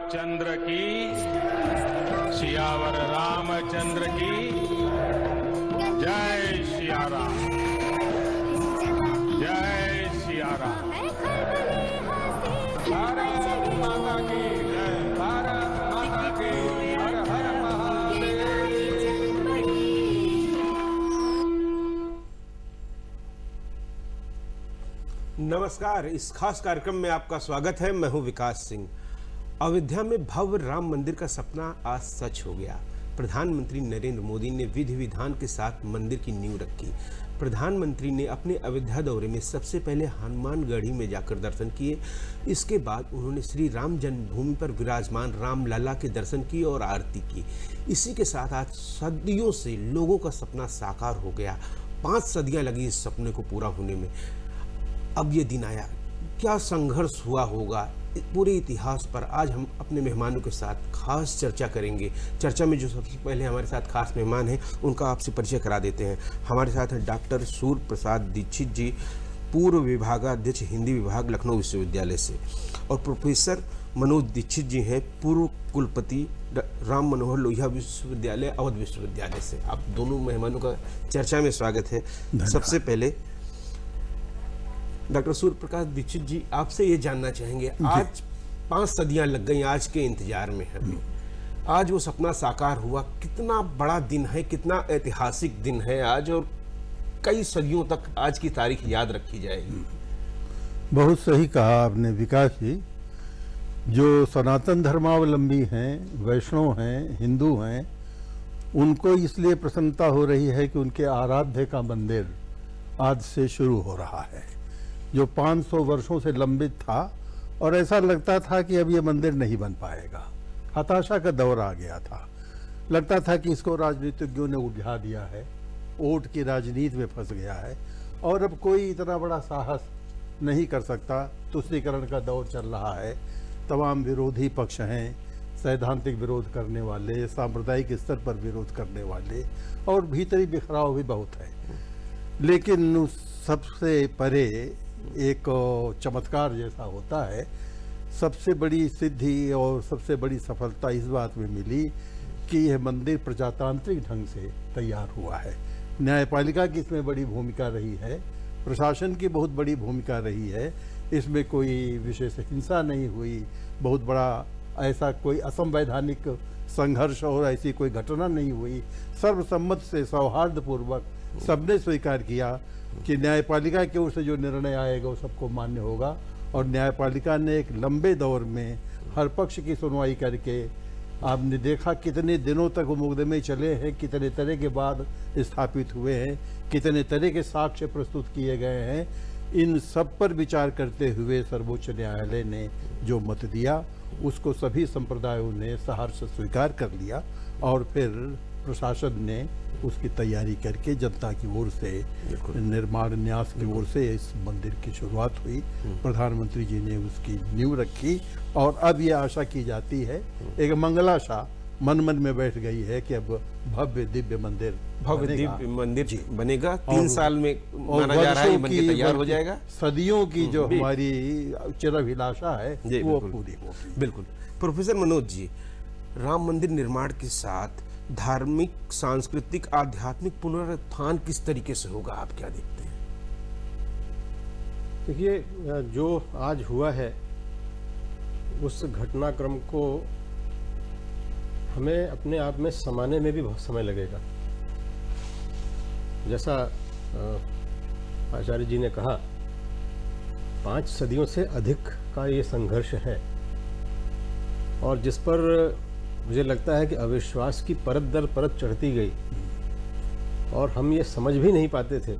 रामचंद्र की, सियावर रामचंद्र की जय सिया राम, जय सिया राम। भारत माता की जय, भारत माता की, हर हर महादेव। नमस्कार, इस खास कार्यक्रम में आपका स्वागत है। मैं हूं विकास सिंह। अयोध्या में भव्य राम मंदिर का सपना आज सच हो गया। प्रधानमंत्री नरेंद्र मोदी ने विधि विधान के साथ मंदिर की नींव रखी। प्रधानमंत्री ने अपने अयोध्या दौरे में सबसे पहले हनुमानगढ़ी में जाकर दर्शन किए। इसके बाद उन्होंने श्री राम जन्मभूमि पर विराजमान रामलला के दर्शन किए और आरती की। इसी के साथ आज सदियों से लोगों का सपना साकार हो गया। 5 सदियां लगी इस सपने को पूरा होने में। अब ये दिन आया। क्या संघर्ष हुआ होगा, पूरे इतिहास पर आज हम अपने मेहमानों के साथ खास चर्चा करेंगे। चर्चा में जो सबसे पहले हमारे साथ खास मेहमान हैं उनका आपसे परिचय करा देते हैं। हमारे साथ हैं डॉक्टर सूर्य प्रसाद दीक्षित जी, पूर्व विभागाध्यक्ष हिंदी विभाग लखनऊ विश्वविद्यालय से, और प्रोफेसर मनोज दीक्षित जी हैं, पूर्व कुलपति राम मनोहर लोहिया विश्वविद्यालय अवध विश्वविद्यालय से। आप दोनों मेहमानों का चर्चा में स्वागत है। सबसे पहले डॉक्टर सूर्य प्रकाश दीक्षित जी, आपसे ये जानना चाहेंगे, आज 5 सदियां लग गई आज के इंतजार में हमें। आज वो सपना साकार हुआ। कितना बड़ा दिन है, कितना ऐतिहासिक दिन है आज, और कई सदियों तक आज की तारीख याद रखी जाएगी। बहुत सही कहा आपने विकास जी। जो सनातन धर्मावलंबी हैं, वैष्णव हैं, हिंदू हैं, उनको इसलिए प्रसन्नता हो रही है कि उनके आराध्य का मंदिर आज से शुरू हो रहा है, जो 500 वर्षों से लंबित था, और ऐसा लगता था कि अब ये मंदिर नहीं बन पाएगा। हताशा का दौर आ गया था। लगता था कि इसको राजनीतिज्ञों ने उलझा दिया है, वोट की राजनीति में फंस गया है, और अब कोई इतना बड़ा साहस नहीं कर सकता। तुष्टीकरण का दौर चल रहा है। तमाम विरोधी पक्ष हैं, सैद्धांतिक विरोध करने वाले, सांप्रदायिक स्तर पर विरोध करने वाले, और भीतरी बिखराव भी बहुत है। लेकिन उस सबसे परे एक चमत्कार जैसा होता है। सबसे बड़ी सिद्धि और सबसे बड़ी सफलता इस बात में मिली कि यह मंदिर प्रजातांत्रिक ढंग से तैयार हुआ है। न्यायपालिका की इसमें बड़ी भूमिका रही है, प्रशासन की बहुत बड़ी भूमिका रही है। इसमें कोई विशेष हिंसा नहीं हुई, बहुत बड़ा ऐसा कोई असंवैधानिक संघर्ष और ऐसी कोई घटना नहीं हुई। सर्वसम्मत से सौहार्दपूर्वक सबने स्वीकार किया कि न्यायपालिका की ओर से जो निर्णय आएगा वो सबको मान्य होगा, और न्यायपालिका ने एक लंबे दौर में हर पक्ष की सुनवाई करके, आपने देखा कितने दिनों तक वो मुकदमे चले हैं, कितने तरह के बाद स्थापित हुए हैं, कितने तरह के साक्ष्य प्रस्तुत किए गए हैं। इन सब पर विचार करते हुए सर्वोच्च न्यायालय ने जो मत दिया उसको सभी संप्रदायों ने सहर्ष स्वीकार कर लिया, और फिर प्रशासन ने उसकी तैयारी करके जनता की ओर से, निर्माण न्यास की ओर से इस मंदिर की शुरुआत हुई। प्रधानमंत्री जी ने उसकी नींव रखी, और अब ये आशा की जाती है, एक मंगलाशा मन मन में बैठ गई है कि अब भव्य दिव्य मंदिर बनेगा। 3 साल में माना जा रहा है बन के तैयार हो जाएगा। सदियों की जो हमारी चिराभिलाषा है वो पूरी होगी। बिल्कुल। प्रोफेसर मनोज जी, राम मंदिर निर्माण के साथ धार्मिक, सांस्कृतिक, आध्यात्मिक पुनरुत्थान किस तरीके से होगा, आप क्या देखते हैं? देखिए, जो आज हुआ है उस घटनाक्रम को हमें अपने आप में समाने में भी बहुत समय लगेगा। जैसा आचार्य जी ने कहा, 5 सदियों से अधिक का ये संघर्ष है, और जिस पर मुझे लगता है कि अविश्वास की परत दर परत चढ़ती गई, और हम ये समझ भी नहीं पाते थे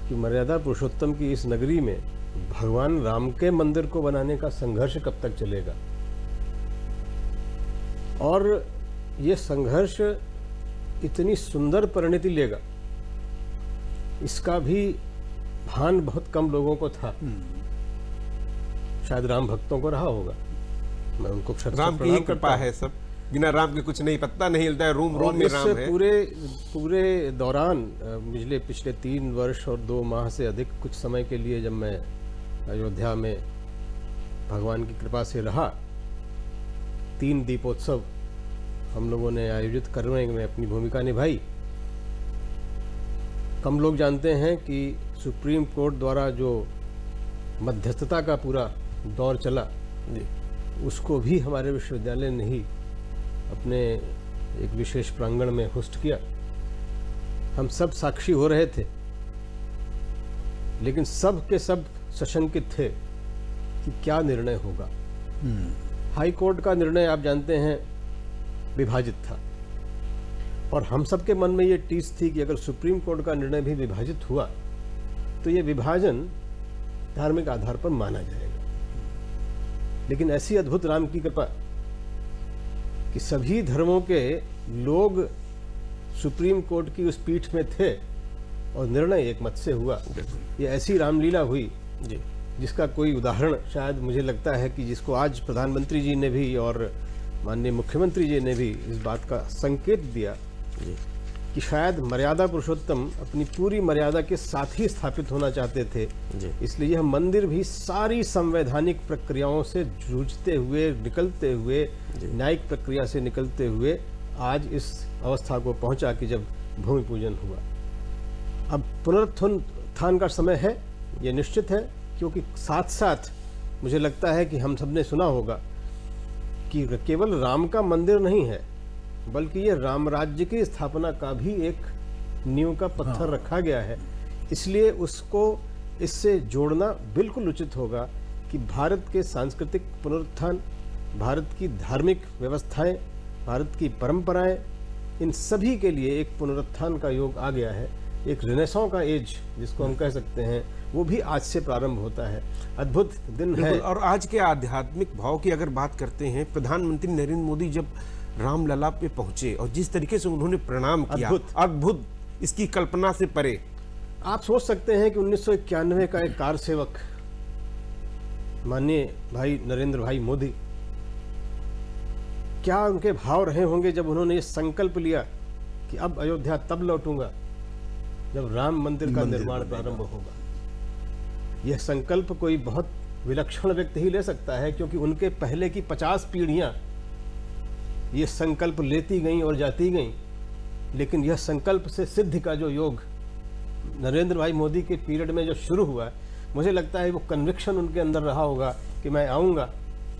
कि मर्यादा पुरुषोत्तम की इस नगरी में भगवान राम के मंदिर को बनाने का संघर्ष कब तक चलेगा। और ये संघर्ष इतनी सुंदर परिणति लेगा, इसका भी भान बहुत कम लोगों को था। शायद राम भक्तों को रहा होगा। मैं उनको राम की कृपा है, सब बिना राम के कुछ नहीं, पत्ता नहीं हिलता है, रूम रूम में राम है। पूरे दौरान पिछले 3 वर्ष और 2 माह से अधिक कुछ समय के लिए जब मैं अयोध्या में भगवान की कृपा से रहा, 3 दीपोत्सव हम लोगों ने आयोजित करने में अपनी भूमिका निभाई। कम लोग जानते हैं कि सुप्रीम कोर्ट द्वारा जो मध्यस्थता का पूरा दौर चला, उसको भी हमारे विश्वविद्यालय ने ही अपने एक विशेष प्रांगण में होस्ट किया। हम सब साक्षी हो रहे थे, लेकिन सब के सब सशंकित थे कि क्या निर्णय होगा। हाई कोर्ट का निर्णय आप जानते हैं विभाजित था, और हम सब के मन में ये टीस थी कि अगर सुप्रीम कोर्ट का निर्णय भी विभाजित हुआ तो ये विभाजन धार्मिक आधार पर माना जाएगा। लेकिन ऐसी अद्भुत राम की कृपा कि सभी धर्मों के लोग सुप्रीम कोर्ट की उस पीठ में थे और निर्णय एक मत से हुआ। ये ऐसी रामलीला हुई जिसका कोई उदाहरण शायद मुझे लगता है कि जिसको आज प्रधानमंत्री जी ने भी और माननीय मुख्यमंत्री जी ने भी इस बात का संकेत दिया कि शायद मर्यादा पुरुषोत्तम अपनी पूरी मर्यादा के साथ ही स्थापित होना चाहते थे। इसलिए यह मंदिर भी सारी संवैधानिक प्रक्रियाओं से जूझते हुए, निकलते हुए, न्यायिक प्रक्रिया से निकलते हुए आज इस अवस्था को पहुंचा कि जब भूमि पूजन हुआ। अब पुनरुत्थान का समय है, ये निश्चित है, क्योंकि साथ साथ मुझे लगता है कि हम सबने सुना होगा कि केवल राम का मंदिर नहीं है, बल्कि ये राम राज्य की स्थापना का भी एक नींव का पत्थर रखा गया है। इसलिए उसको इससे जोड़ना बिल्कुल उचित होगा कि भारत के सांस्कृतिक पुनरुत्थान, भारत की धार्मिक व्यवस्थाएं, भारत की परंपराएं, इन सभी के लिए एक पुनरुत्थान का योग आ गया है। एक रिनेसां का एज जिसको हम कह सकते हैं, वो भी आज से प्रारंभ होता है। अद्भुत दिन है। और आज के आध्यात्मिक भाव की अगर बात करते हैं, प्रधानमंत्री नरेंद्र मोदी जब रामलला पे पहुंचे और जिस तरीके से उन्होंने प्रणाम किया, अद्भुत, इसकी कल्पना से परे। आप सोच सकते हैं कि 1991 का एक कार सेवक माननीय भाई नरेंद्र भाई मोदी, क्या उनके भाव रहे होंगे जब उन्होंने ये संकल्प लिया कि अब अयोध्या तब लौटूंगा जब राम मंदिर का निर्माण प्रारंभ होगा। यह संकल्प कोई बहुत विलक्षण व्यक्ति ही ले सकता है, क्योंकि उनके पहले की 50 पीढ़ियां ये संकल्प लेती गईं और जाती गईं, लेकिन यह संकल्प से सिद्धि का जो योग नरेंद्र भाई मोदी के पीरियड में जो शुरू हुआ, मुझे लगता है वो कन्विक्शन उनके अंदर रहा होगा कि मैं आऊँगा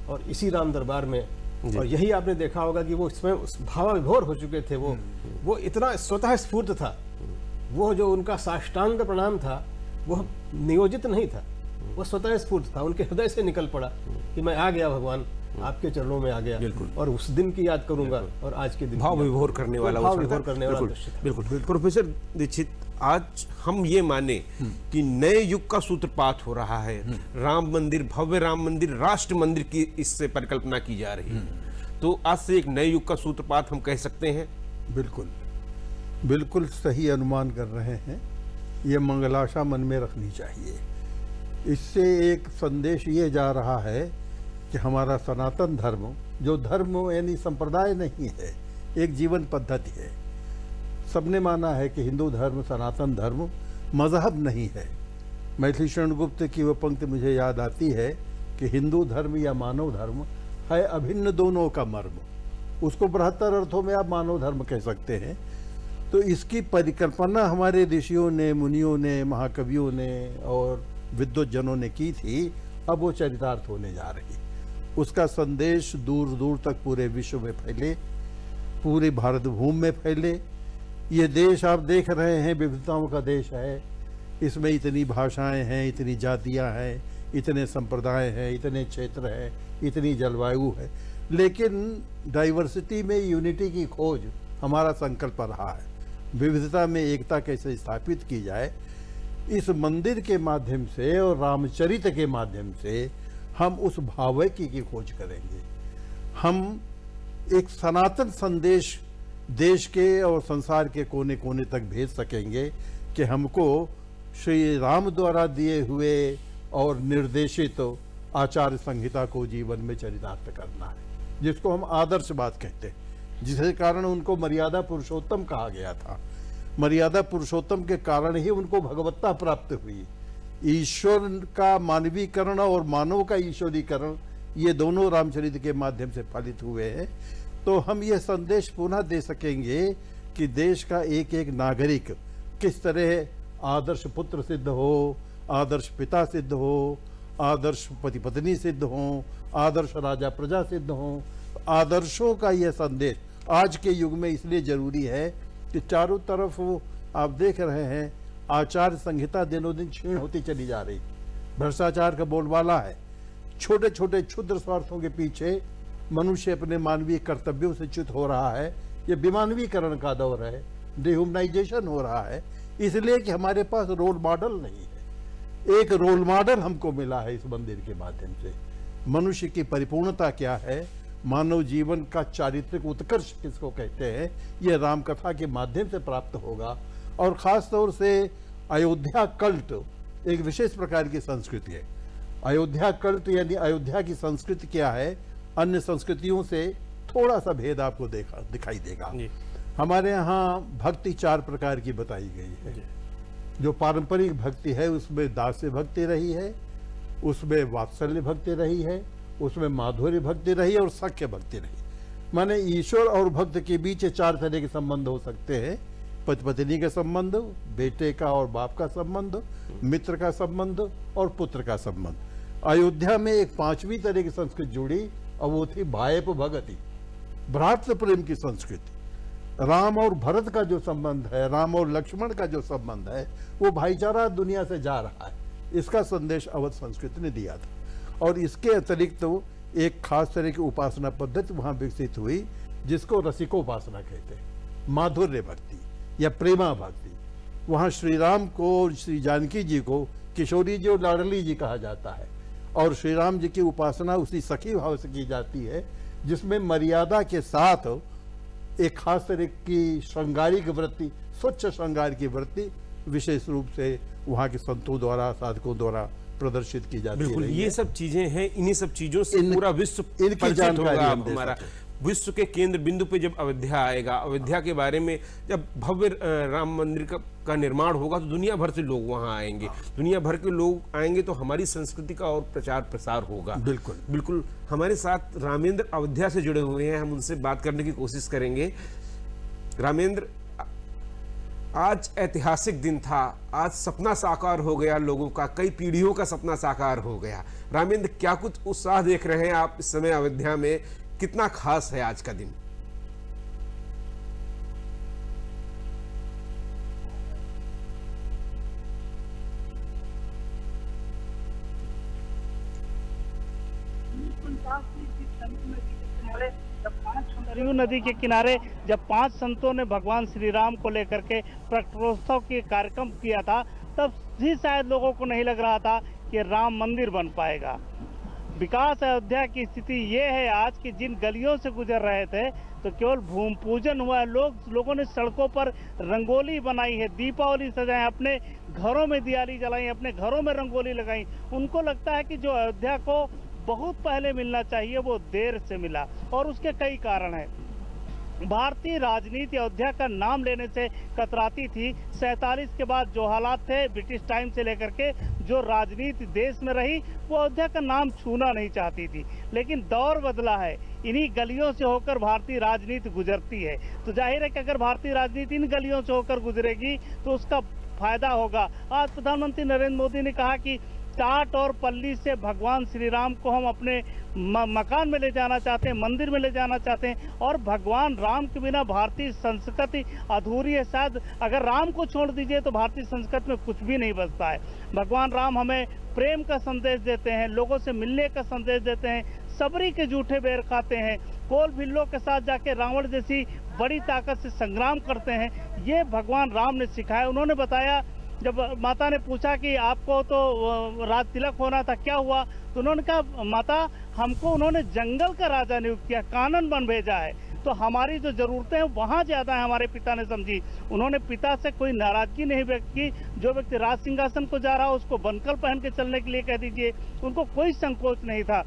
और इसी राम दरबार में। और यही आपने देखा होगा कि वो इसमें भावाविभोर हो चुके थे। वो इतना स्वतः स्फूर्त था। वो जो उनका साष्टांग प्रणाम था वो नियोजित नहीं था, वो स्वतः स्फूर्त था, उनके हृदय से निकल पड़ा कि मैं आ गया भगवान, आपके चरणों में आ गया। और उस दिन की याद करूंगा और आज के दिन भाव विभोर करने वाला बिल्कुल। प्रोफेसर दीक्षित, आज हम ये माने कि नए युग का सूत्रपात हो रहा है, राम मंदिर, भव्य राम मंदिर, राष्ट्र मंदिर की इससे परिकल्पना की जा रही है, तो आज से एक नए युग का सूत्रपात हम कह सकते हैं? बिल्कुल सही अनुमान कर रहे हैं। ये मंगलाशा मन में रखनी चाहिए। इससे एक संदेश ये जा रहा है कि हमारा सनातन धर्म, जो धर्म यानी संप्रदाय नहीं है, एक जीवन पद्धति है। सबने माना है कि हिंदू धर्म, सनातन धर्म मजहब नहीं है। मैथिली शरण गुप्त की वो पंक्ति मुझे याद आती है कि हिंदू धर्म या मानव धर्म है अभिन्न दोनों का मर्म। उसको 72 अर्थों में आप मानव धर्म कह सकते हैं। तो इसकी परिकल्पना हमारे ऋषियों ने, मुनियों ने, महाकवियों ने और विद्वज्जनों ने की थी। अब वो चरितार्थ होने जा रही। उसका संदेश दूर दूर तक पूरे विश्व में फैले, पूरे भारत भूमि में फैले। ये देश आप देख रहे हैं विविधताओं का देश है। इसमें इतनी भाषाएं हैं, इतनी जातियां हैं, इतने संप्रदाय हैं, इतने क्षेत्र हैं, इतनी जलवायु है, लेकिन डाइवर्सिटी में यूनिटी की खोज हमारा संकल्प रहा है। विविधता में एकता कैसे स्थापित की जाए, इस मंदिर के माध्यम से और रामचरित के माध्यम से हम उस भावैक्य की खोज करेंगे। हम एक सनातन संदेश देश के और संसार के कोने कोने तक भेज सकेंगे कि हमको श्री राम द्वारा दिए हुए और निर्देशित आचार संहिता को जीवन में चरितार्थ करना है, जिसको हम आदर्श बात कहते हैं, जिसके कारण उनको मर्यादा पुरुषोत्तम कहा गया था। मर्यादा पुरुषोत्तम के कारण ही उनको भगवत्ता प्राप्त हुई। ईश्वर का मानवीकरण और मानव का ईश्वरीकरण ये दोनों रामचरित के माध्यम से फलित हुए हैं। तो हम ये संदेश पुनः दे सकेंगे कि देश का एक एक नागरिक किस तरह आदर्श पुत्र सिद्ध हो, आदर्श पिता सिद्ध हो, आदर्श पति पत्नी सिद्ध हो, आदर्श राजा प्रजा सिद्ध हो। आदर्शों का यह संदेश आज के युग में इसलिए जरूरी है कि चारों तरफ आप देख रहे हैं आचार संहिता दिनों दिन क्षीण होती चली जा रही, भ्रष्टाचार का बोलबाला है, छोटे छोटे क्षुद्र स्वार्थों के पीछे मनुष्य अपने मानवीय कर्तव्यों से च्युत हो रहा है। ये विमानवीकरण का दौर है, डिह्यूमनाइजेशन हो रहा है, इसलिए कि हमारे पास रोल मॉडल नहीं है। एक रोल मॉडल हमको मिला है इस मंदिर के माध्यम से। मनुष्य की परिपूर्णता क्या है, मानव जीवन का चारित्रिक उत्कर्ष किसको कहते हैं, ये राम कथा के माध्यम से प्राप्त होगा। और ख़ास तौर से अयोध्या कल्ट एक विशेष प्रकार की संस्कृति है। अयोध्या कल्ट यानी अयोध्या की संस्कृति क्या है, अन्य संस्कृतियों से थोड़ा सा भेद आपको दिखाई देगा। हमारे यहाँ भक्ति 4 प्रकार की बताई गई है। जो पारंपरिक भक्ति है उसमें दास्य भक्ति रही है, उसमें वात्सल्य भक्ति रही है, उसमें माधुर्य भक्ति रही है और सख्य भक्ति रही। माने ईश्वर और भक्त के बीच 4 तरह के संबंध हो सकते हैं। पति पत्नी का संबंध, बेटे का और बाप का संबंध, मित्र का संबंध और पुत्र का संबंध। अयोध्या में एक 5वीं तरह की संस्कृति जुड़ी और वो थी भायप भगति, भ्रातृ प्रेम की संस्कृति। राम और भरत का जो संबंध है, राम और लक्ष्मण का जो संबंध है, वो भाईचारा दुनिया से जा रहा है, इसका संदेश अवध संस्कृति ने दिया था। और इसके अतिरिक्त तो एक खास तरह की उपासना पद्धति वहाँ विकसित हुई जिसको रसिकोपासना कहते हैं, माधुर्य भक्ति या प्रेमा भक्ति। वहाँ श्री राम को और श्री जानकी जी को किशोरी जी और लाडली जी कहा जाता है। और श्री राम जी की उपासना उसी सखी भाव से की जाती है जिसमें मर्यादा के साथ एक खास तरह की श्रृंगारिक वृत्ति, स्वच्छ श्रृंगार की वृत्ति विशेष रूप से वहाँ के संतों द्वारा, साधकों द्वारा प्रदर्शित की जाती है। ये सब चीजें हैं, इन्हीं सब चीजों से पूरा विश्व इनकी जानकारी हम हमारा विश्व के केंद्र बिंदु पे जब अयोध्या आएगा, अयोध्या के बारे में जब भव्य राम मंदिर का निर्माण होगा तो दुनिया भर से लोग वहां आएंगे, दुनिया भर के लोग आएंगे तो हमारी संस्कृति का और प्रचार प्रसार होगा। बिल्कुल बिल्कुल। हमारे साथ रामेंद्र अयोध्या से जुड़े हुए हैं, हम उनसे बात करने की कोशिश करेंगे। रामेंद्र, आज ऐतिहासिक दिन था, आज सपना साकार हो गया लोगों का, कई पीढ़ियों का सपना साकार हो गया। रामेंद्र, क्या कुछ उत्साह देख रहे हैं आप इस समय अयोध्या में, कितना खास है आज का दिन? सरयू नदी के किनारे जब 5 संतों ने भगवान श्री राम को लेकर के प्रकटोत्सव के कार्यक्रम किया था, तब भी शायद लोगों को नहीं लग रहा था कि राम मंदिर बन पाएगा। विकास अयोध्या की स्थिति ये है आज कि जिन गलियों से गुजर रहे थे तो केवल भूमि पूजन हुआ है, लोगों ने सड़कों पर रंगोली बनाई है, दीपावली सजाएं, अपने घरों में दियाली जलाई, अपने घरों में रंगोली लगाई। उनको लगता है कि जो अयोध्या को बहुत पहले मिलना चाहिए वो देर से मिला, और उसके कई कारण हैं। भारतीय राजनीति अयोध्या का नाम लेने से कतराती थी। 47 के बाद जो हालात थे ब्रिटिश टाइम से लेकर के, जो राजनीति देश में रही, वो अयोध्या का नाम छूना नहीं चाहती थी। लेकिन दौर बदला है, इन्हीं गलियों से होकर भारतीय राजनीति गुजरती है, तो जाहिर है कि अगर भारतीय राजनीति इन गलियों से होकर गुजरेगी तो उसका फायदा होगा। आज प्रधानमंत्री नरेंद्र मोदी ने कहा कि टाट और पल्ली से भगवान श्री राम को हम अपने मकान में ले जाना चाहते हैं, मंदिर में ले जाना चाहते हैं, और भगवान राम के बिना भारतीय संस्कृति अधूरी है। शायद अगर राम को छोड़ दीजिए तो भारतीय संस्कृति में कुछ भी नहीं बचता है। भगवान राम हमें प्रेम का संदेश देते हैं, लोगों से मिलने का संदेश देते हैं, सबरी के जूठे बेर खाते हैं, कोल भिल्लों के साथ जाके रावण जैसी बड़ी ताकत से संग्राम करते हैं। ये भगवान राम ने सिखाया। उन्होंने बताया, जब माता ने पूछा कि आपको तो राज तिलक होना था, क्या हुआ, तो उन्होंने कहा माता हमको उन्होंने जंगल का राजा नियुक्त किया, कानन बन भेजा है, तो हमारी जो ज़रूरतें हैं वहाँ ज़्यादा है, हमारे पिता ने समझी। उन्होंने पिता से कोई नाराज़गी नहीं व्यक्त की। जो व्यक्ति राज सिंहासन को जा रहा हो उसको बनकल पहन के चलने के लिए कह दीजिए, उनको कोई संकोच नहीं था।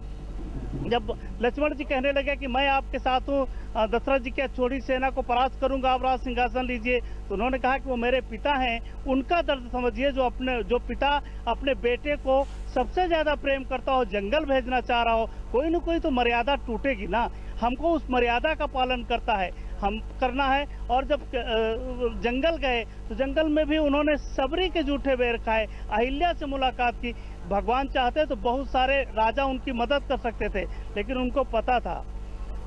जब लक्ष्मण जी कहने लगे कि मैं आपके साथ हूँ, दशरथ जी की छोड़ी सेना को परास्त करूंगा, आप राज सिंहासन लीजिए, तो उन्होंने कहा कि वो मेरे पिता हैं, उनका दर्द समझिए, जो पिता अपने बेटे को सबसे ज्यादा प्रेम करता हो, जंगल भेजना चाह रहा हो, कोई न कोई तो मर्यादा टूटेगी ना। हमको उस मर्यादा का पालन करना है। और जब जंगल गए तो जंगल में भी उन्होंने सबरी के जूठे बेर खाए, अहिल्या से मुलाकात की। भगवान चाहते तो बहुत सारे राजा उनकी मदद कर सकते थे, लेकिन उनको पता था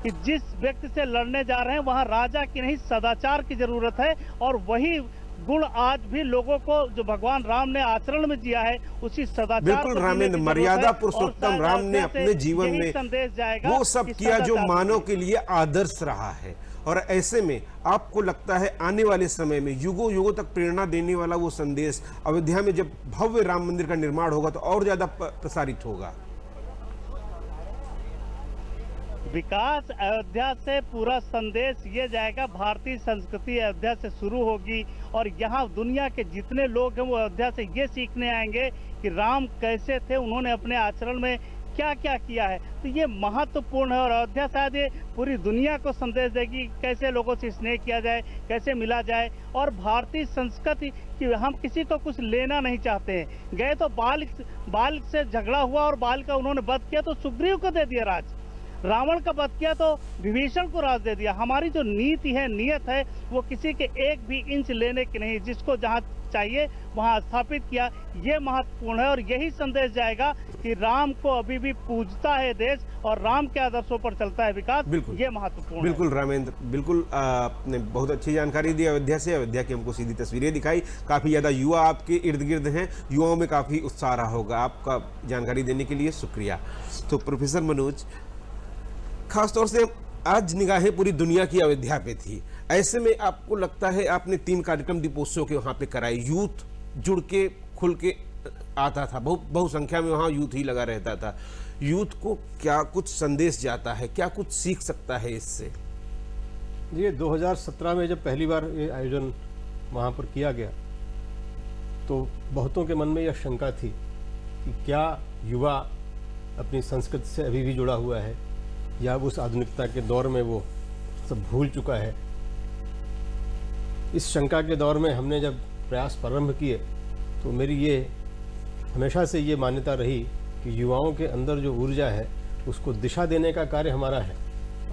कि जिस व्यक्ति से लड़ने जा रहे हैं वहां राजा की नहीं, सदाचार की जरूरत है। और वही गुण आज भी लोगों को जो भगवान राम ने आचरण में जिया है, उसी सदाचार बिल्कुल रामेंद्र, मर्यादा पुरुषोत्तम राम ने अपने जीवन में संदेश जाएगा, वो सब किया जो मानव के लिए आदर्श रहा है। और ऐसे में आपको लगता है आने वाले समय में युगों युगों तक प्रेरणा देने वाला वो संदेश अयोध्या में जब भव्य राम मंदिर का निर्माण होगा तो और ज्यादा प्रसारित होगा? विकास अयोध्या से पूरा संदेश ये जाएगा, भारतीय संस्कृति अयोध्या से शुरू होगी और यहाँ दुनिया के जितने लोग हैं वो अयोध्या से ये सीखने आएंगे कि राम कैसे थे, उन्होंने अपने आचरण में क्या क्या किया है। तो ये महत्वपूर्ण है और अयोध्या शायद ये पूरी दुनिया को संदेश देगी कैसे लोगों से स्नेह किया जाए, कैसे मिला जाए। और भारतीय संस्कृति कि हम किसी को कुछ लेना नहीं चाहते हैं। गए तो बाल से झगड़ा हुआ और बाल का उन्होंने वध किया तो सुग्रीव को दे दिया राज, रावण का वध किया तो विभीषण को राज दे दिया। हमारी जो नीति है, नियत है, वो किसी के एक भी इंच लेने की नहीं, जिसको जहाँ चाहिए वहाँ स्थापित किया। ये महत्वपूर्ण है और यही संदेश जाएगा कि राम को अभी भी पूजता है देश और राम के आदर्शों पर चलता है विकास। बिल्कुल, ये महत्वपूर्ण बिल्कुल रामेंद्र, बिल्कुल आपने बहुत अच्छी जानकारी दी अयोध्या से। अयोध्या की हमको सीधी तस्वीरें दिखाई, काफ़ी ज़्यादा युवा आपके इर्द गिर्द हैं, युवाओं में काफ़ी उत्साह रहा होगा। आपका जानकारी देने के लिए शुक्रिया। तो प्रोफेसर मनोज, खासतौर से आज निगाहें पूरी दुनिया की अयोध्या पे थी, ऐसे में आपको लगता है आपने 3 कार्यक्रम दीपोत्सव के वहाँ पे कराए, यूथ जुड़ के खुल के आता था, बहुसंख्या में वहाँ यूथ ही लगा रहता था। यूथ को क्या कुछ संदेश जाता है, क्या कुछ सीख सकता है इससे? ये 2017 में जब पहली बार ये आयोजन वहाँ पर किया गया तो बहुतों के मन में यह शंका थी कि क्या युवा अपनी संस्कृति से अभी भी जुड़ा हुआ है या उस आधुनिकता के दौर में वो सब भूल चुका है। इस शंका के दौर में हमने जब प्रयास प्रारंभ किए तो मेरी ये हमेशा से ये मान्यता रही कि युवाओं के अंदर जो ऊर्जा है उसको दिशा देने का कार्य हमारा है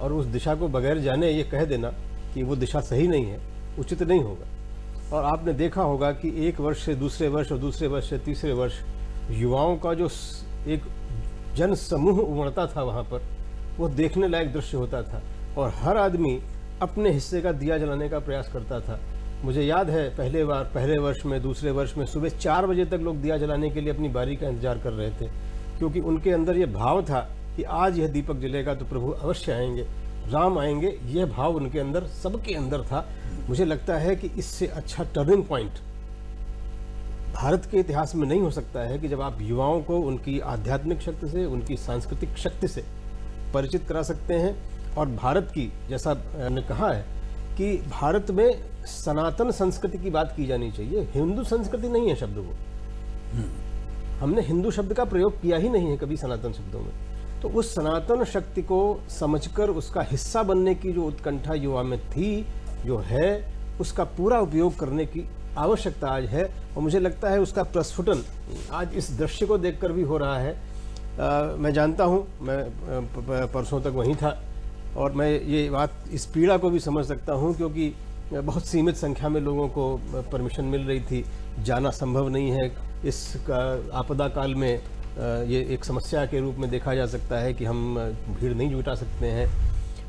और उस दिशा को बगैर जाने ये कह देना कि वो दिशा सही नहीं है, उचित नहीं होगा। और आपने देखा होगा कि एक वर्ष से दूसरे वर्ष और दूसरे वर्ष से तीसरे वर्ष युवाओं का जो एक जन समूह उमड़ता था वहाँ पर, वो देखने लायक दृश्य होता था और हर आदमी अपने हिस्से का दिया जलाने का प्रयास करता था। मुझे याद है पहले वर्ष में, दूसरे वर्ष में सुबह 4 बजे तक लोग दिया जलाने के लिए अपनी बारी का इंतजार कर रहे थे, क्योंकि उनके अंदर ये भाव था कि आज यह दीपक जलेगा तो प्रभु अवश्य आएंगे, राम आएंगे। यह भाव उनके अंदर, सबके अंदर था। मुझे लगता है कि इससे अच्छा टर्निंग पॉइंट भारत के इतिहास में नहीं हो सकता है कि जब आप युवाओं को उनकी आध्यात्मिक शक्ति से, उनकी सांस्कृतिक शक्ति से परिचित करा सकते हैं। और भारत की, जैसा मैंने कहा है कि भारत में सनातन संस्कृति की बात की जानी चाहिए, हिंदू संस्कृति नहीं है शब्द वो। हमने हिंदू शब्द का प्रयोग किया ही नहीं है कभी सनातन शब्दों में। तो उस सनातन शक्ति को समझकर उसका हिस्सा बनने की जो उत्कंठा युवा में थी, जो है, उसका पूरा उपयोग करने की आवश्यकता आज है। और मुझे लगता है उसका प्रस्फुटन आज इस दृश्य को देखकर भी हो रहा है। मैं जानता हूँ, मैं परसों तक वहीं था और मैं ये बात, इस पीड़ा को भी समझ सकता हूँ, क्योंकि बहुत सीमित संख्या में लोगों को परमिशन मिल रही थी, जाना संभव नहीं है। इस आपदा काल में ये एक समस्या के रूप में देखा जा सकता है कि हम भीड़ नहीं जुटा सकते हैं,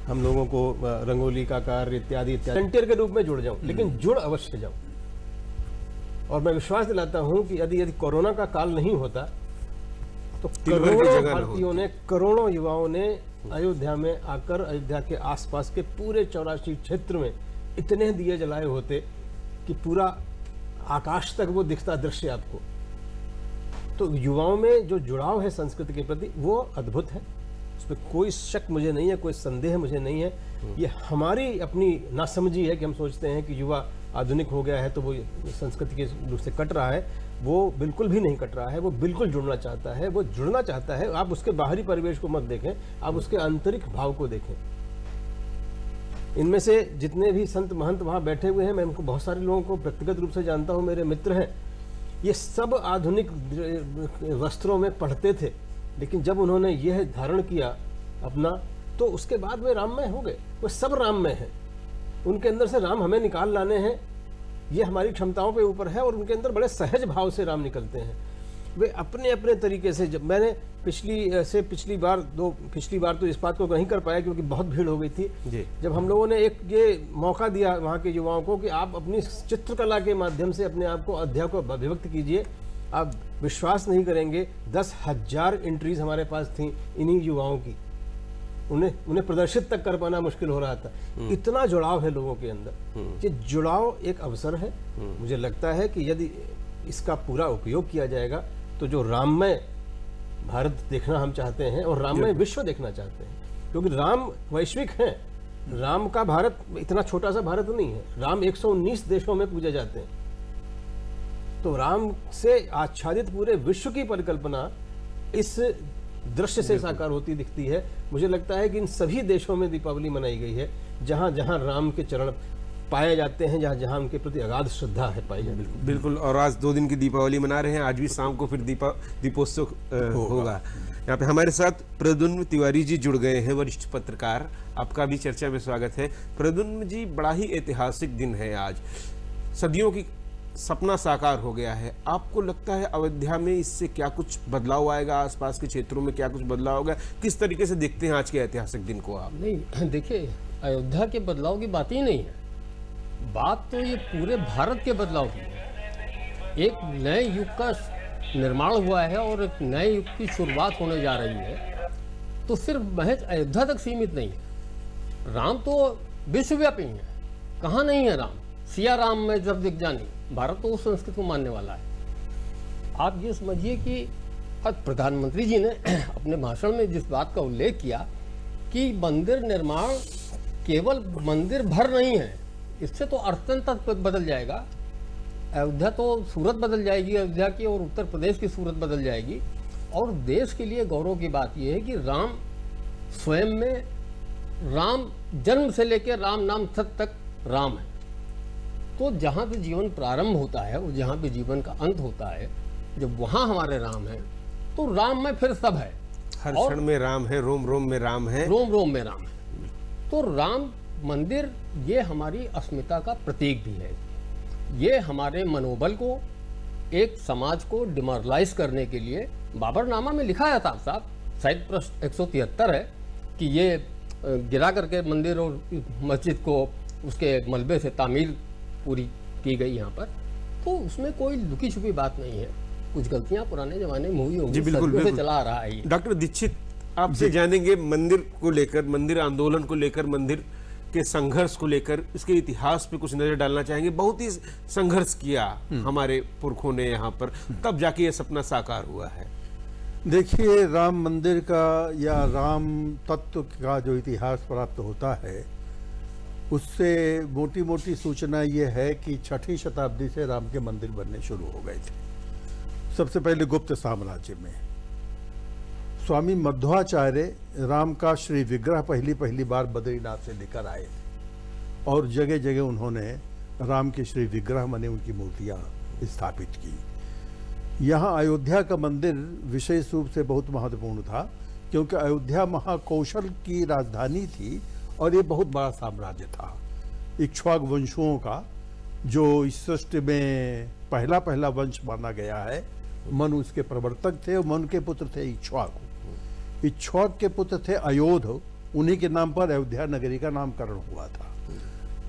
हम लोगों को रंगोली का कार्य इत्यादि वॉलंटियर के रूप में जुड़ जाऊं, लेकिन जुड़ अवश्य जाऊं। और मैं विश्वास दिलाता हूं कि यदि कोरोना का काल नहीं होता तो करोड़ों भारतीयों ने, करोड़ों युवाओं ने अयोध्या में आकर अयोध्या के आसपास के पूरे 84 क्षेत्र में इतने दिए जलाए होते कि पूरा आकाश तक वो दिखता दृश्य आपको। तो युवाओं में जो जुड़ाव है संस्कृति के प्रति वो अद्भुत है, उसमें कोई शक मुझे नहीं है, कोई संदेह मुझे नहीं है। ये हमारी अपनी नासमझी है कि हम सोचते हैं कि युवा आधुनिक हो गया है तो वो संस्कृति के रूप से कट रहा है। वो बिल्कुल भी नहीं कट रहा है, वो बिल्कुल जुड़ना चाहता है, वो जुड़ना चाहता है। आप उसके बाहरी परिवेश को मत देखें, आप उसके आंतरिक भाव को देखें। इनमें से जितने भी संत महंत वहाँ बैठे हुए हैं, मैं उनको बहुत सारे लोगों को व्यक्तिगत रूप से जानता हूँ, मेरे मित्र हैं। ये सब आधुनिक वस्त्रों में पढ़ते थे, लेकिन जब उन्होंने यह धारण किया अपना, तो उसके बाद वे राममय हो गए। वो सब राममय हैं, उनके अंदर से राम हमें निकाल लाने हैं, ये हमारी क्षमताओं पे ऊपर है, और उनके अंदर बड़े सहज भाव से राम निकलते हैं। वे अपने अपने तरीके से, जब मैंने पिछली बार तो इस बात को नहीं कर पाया क्योंकि बहुत भीड़ हो गई थी जी। जब हम लोगों ने एक ये मौका दिया वहाँ के युवाओं को कि आप अपनी चित्रकला के माध्यम से अपने आप को अध्याय को अभिव्यक्त कीजिए, आप विश्वास नहीं करेंगे 10,000 एंट्रीज हमारे पास थी इन्हीं युवाओं की। उन्हें प्रदर्शित तक कर पाना मुश्किल हो रहा था, इतना जुड़ाव है लोगों के अंदर। ये जुड़ाव एक अवसर है। मुझे लगता है कि यदि इसका पूरा उपयोग किया जाएगा तो जो राममय भारत देखना हम चाहते हैं और राममय विश्व देखना चाहते हैं, क्योंकि राम वैश्विक हैं। राम का भारत इतना छोटा सा भारत नहीं है, राम 119 देशों में पूजे जाते हैं। तो राम से आच्छादित पूरे विश्व की परिकल्पना इस दृश्य से साकार होती दिखती है। मुझे लगता है कि इन सभी देशों में दीपावली मनाई गई है जहां जहां राम के चरण पाए जाते हैं, जहां जहां उनके प्रति अगाध श्रद्धा है पाई जाती है। बिल्कुल। और आज 2 दिन की दीपावली मना रहे हैं, आज भी शाम को फिर दीपोत्सव होगा। यहाँ पे हमारे साथ प्रद्युम्न तिवारी जी जुड़ गए हैं, वरिष्ठ पत्रकार। आपका भी चर्चा में स्वागत है। प्रद्युम्न जी, बड़ा ही ऐतिहासिक दिन है आज, सदियों की सपना साकार हो गया है। आपको लगता है अयोध्या में इससे क्या कुछ बदलाव आएगा, आसपास के क्षेत्रों में क्या कुछ बदलाव होगा? किस तरीके से देखते हैं आज के ऐतिहासिक दिन को आप? नहीं, देखिए, अयोध्या के बदलाव की बात ही नहीं है, बात तो ये पूरे भारत के बदलाव की है। एक नए युग का निर्माण हुआ है और एक नए युग की शुरुआत होने जा रही है, तो सिर्फ महज अयोध्या तक सीमित नहीं है। राम तो विश्वव्यापी है, कहाँ नहीं है राम? सिया राम में जब दिख जानी, भारत तो उस संस्कृति को मानने वाला है। आप ये समझिए कि आज प्रधानमंत्री जी ने अपने भाषण में जिस बात का उल्लेख किया कि मंदिर निर्माण केवल मंदिर भर नहीं है, इससे तो अर्थतंत्र बदल जाएगा। अयोध्या तो सूरत बदल जाएगी अयोध्या की, और उत्तर प्रदेश की सूरत बदल जाएगी। और देश के लिए गौरव की बात यह है कि राम स्वयं में, राम जन्म से लेकर राम नाम सत तक राम है। तो जहाँ पे जीवन प्रारंभ होता है और जहाँ पे जीवन का अंत होता है, जब वहाँ हमारे राम है तो राम में फिर सब है। हर क्षण में राम है, रोम रोम में राम है, रोम रोम में राम है। तो राम मंदिर ये हमारी अस्मिता का प्रतीक भी है। ये हमारे मनोबल को, एक समाज को डिमोरलाइज करने के लिए, बाबरनामा में लिखा है साहब, शायद पृष्ठ 173 है कि ये गिरा करके मंदिर और मस्जिद को उसके मलबे से तामीर पूरी की गई यहाँ पर। तो उसमें कोई लुकी छुपी बात नहीं है, कुछ गलतियां पुराने जमाने में हुई होंगी, सदियों से चला आ रहा है। डॉक्टर दीक्षित, आपसे जानेंगे मंदिर को लेकर, मंदिर आंदोलन को लेकर, मंदिर के संघर्ष को लेकर, इसके इतिहास पे कुछ नजर डालना चाहेंगे। बहुत ही संघर्ष किया हमारे पुरखों ने यहाँ पर, तब जाके ये सपना साकार हुआ है। देखिए, राम मंदिर का या राम तत्व का जो इतिहास प्राप्त होता है, उससे मोटी मोटी सूचना ये है कि 6वीं शताब्दी से राम के मंदिर बनने शुरू हो गए थे। सबसे पहले गुप्त साम्राज्य में स्वामी मध्वाचार्य राम का श्री विग्रह पहली बार बद्रीनाथ से लेकर आए थे, और जगह जगह उन्होंने राम के श्री विग्रह माने उनकी मूर्तियाँ स्थापित की। यहाँ अयोध्या का मंदिर विशेष रूप से बहुत महत्वपूर्ण था, क्योंकि अयोध्या महाकौशल की राजधानी थी और ये बहुत बड़ा साम्राज्य था। इक्ष्वाक वंशों का जो इस सृष्टि में पहला वंश माना गया है, मनु उसके प्रवर्तक थे, और मनु के पुत्र थे इक्ष्वाक। इक्ष्वाक के पुत्र थे अयोध, उन्हीं के नाम पर अयोध्या नगरी का नामकरण हुआ था।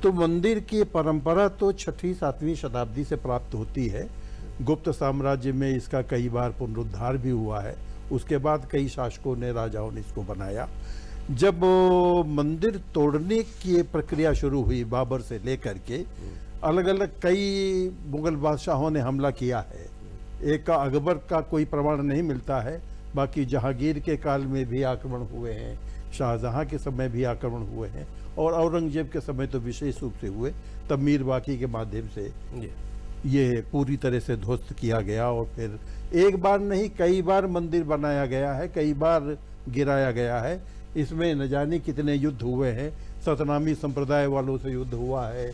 तो मंदिर की परंपरा तो 6वीं 7वीं शताब्दी से प्राप्त होती है। गुप्त साम्राज्य में इसका कई बार पुनरुद्धार भी हुआ है, उसके बाद कई शासकों ने, राजाओं ने इसको बनाया। जब मंदिर तोड़ने की प्रक्रिया शुरू हुई, बाबर से लेकर के अलग अलग कई मुगल बादशाहों ने हमला किया है। एक का अकबर का कोई प्रमाण नहीं मिलता है, बाकी जहांगीर के काल में भी आक्रमण हुए हैं, शाहजहां के समय भी आक्रमण हुए हैं, और औरंगजेब के समय तो विशेष रूप से हुए। तब मीर बाकी के माध्यम से ये पूरी तरह से ध्वस्त किया गया, और फिर एक बार नहीं कई बार मंदिर बनाया गया है, कई बार गिराया गया है। इसमें न जाने कितने युद्ध हुए हैं। सतनामी संप्रदाय वालों से युद्ध हुआ है,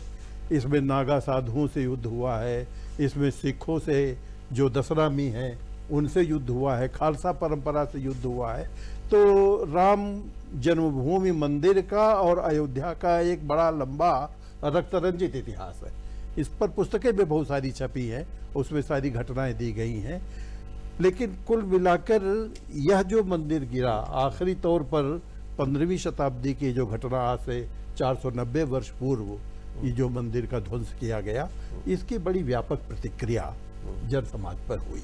इसमें नागा साधुओं से युद्ध हुआ है, इसमें सिखों से जो दशरामी हैं उनसे युद्ध हुआ है, खालसा परंपरा से युद्ध हुआ है। तो राम जन्मभूमि मंदिर का और अयोध्या का एक बड़ा लंबा रक्तरंजित इतिहास है। इस पर पुस्तकें भी बहुत सारी छपी हैं, उसमें सारी घटनाएं दी गई हैं। लेकिन कुल मिलाकर यह जो मंदिर गिरा, आखिरी तौर पर 15वीं शताब्दी की जो घटना, आज से 490 वर्ष पूर्व ये जो मंदिर का ध्वंस किया गया, इसकी बड़ी व्यापक प्रतिक्रिया जन समाज पर हुई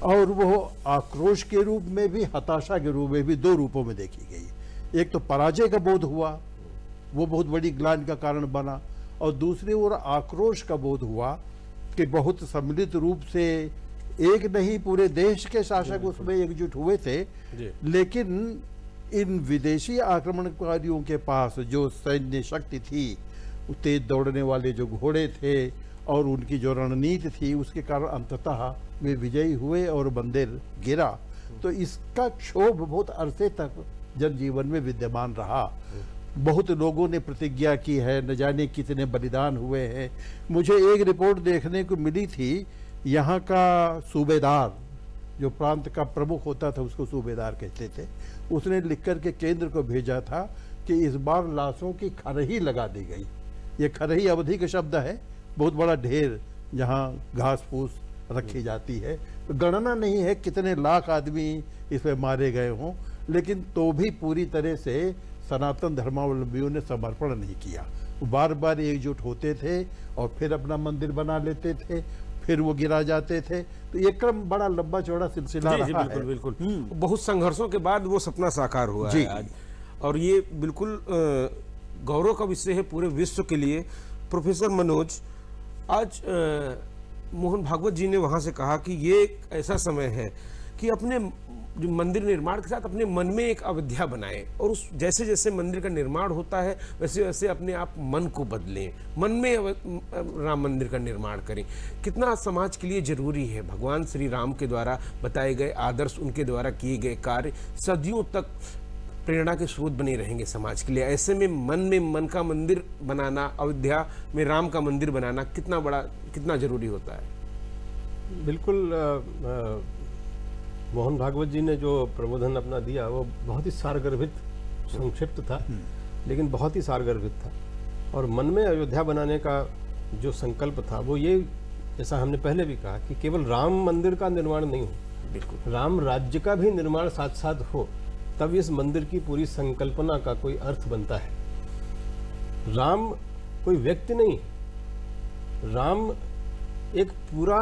और वो आक्रोश के रूप में भी, हताशा के रूप में भी, दो रूपों में देखी गई। एक तो पराजय का बोध हुआ, वो बहुत बड़ी ग्लानि का कारण बना, और दूसरी ओर आक्रोश का बोध हुआ कि बहुत सम्मिलित रूप से एक नहीं पूरे देश के शासक उसमें एकजुट हुए थे, लेकिन इन विदेशी आक्रमणकारियों के पास जो सैन्य शक्ति थी, तेज दौड़ने वाले जो घोड़े थे और उनकी जो रणनीति थी, उसके कारण अंततः वे विजयी हुए और मंदिर गिरा। तो इसका क्षोभ बहुत अरसे तक जनजीवन में विद्यमान रहा। बहुत लोगों ने प्रतिज्ञा की है, न जाने कितने बलिदान हुए हैं। मुझे एक रिपोर्ट देखने को मिली थी, यहाँ का सूबेदार, जो प्रांत का प्रमुख होता था उसको सूबेदार कहते थे, उसने लिखकर के केंद्र को भेजा था कि इस बार लाशों की खरही लगा दी गई। ये खरही अवधि का शब्द है, बहुत बड़ा ढेर जहाँ घास फूस रखी जाती है। तो गणना नहीं है कितने लाख आदमी इसमें मारे गए हों, लेकिन तो भी पूरी तरह से सनातन धर्मावलंबियों ने समर्पण नहीं किया। वो बार बार एकजुट होते थे और फिर अपना मंदिर बना लेते थे, फिर वो गिरा जाते थे। तो ये क्रम बड़ा लंबा चौड़ा सिलसिला रहा बिल्कुल, है। बिल्कुल। बहुत संघर्षों के बाद वो सपना साकार हुआ है आज, और ये बिल्कुल गौरव का विषय है पूरे विश्व के लिए। प्रोफेसर मनोज, आज मोहन भागवत जी ने वहां से कहा कि ये एक ऐसा समय है कि अपने जो मंदिर निर्माण के साथ अपने मन में एक अयोध्या बनाएं, और उस जैसे जैसे मंदिर का निर्माण होता है वैसे वैसे अपने आप मन को बदलें, मन में राम मंदिर का निर्माण करें। कितना समाज के लिए जरूरी है। भगवान श्री राम के द्वारा बताए गए आदर्श, उनके द्वारा किए गए कार्य सदियों तक प्रेरणा के स्रोत बने रहेंगे समाज के लिए। ऐसे में मन का मंदिर बनाना, अयोध्या में राम का मंदिर बनाना कितना जरूरी होता है। बिल्कुल। मोहन भागवत जी ने जो प्रबोधन अपना दिया वो बहुत ही सारगर्भित, संक्षिप्त था, लेकिन बहुत ही सारगर्भित था। और मन में अयोध्या बनाने का जो संकल्प था वो ये, जैसा हमने पहले भी कहा, कि केवल राम मंदिर का निर्माण नहीं हो, बिल्कुल राम राज्य का भी निर्माण साथ साथ हो, तब इस मंदिर की पूरी संकल्पना का कोई अर्थ बनता है। राम कोई व्यक्ति नहीं, राम एक पूरा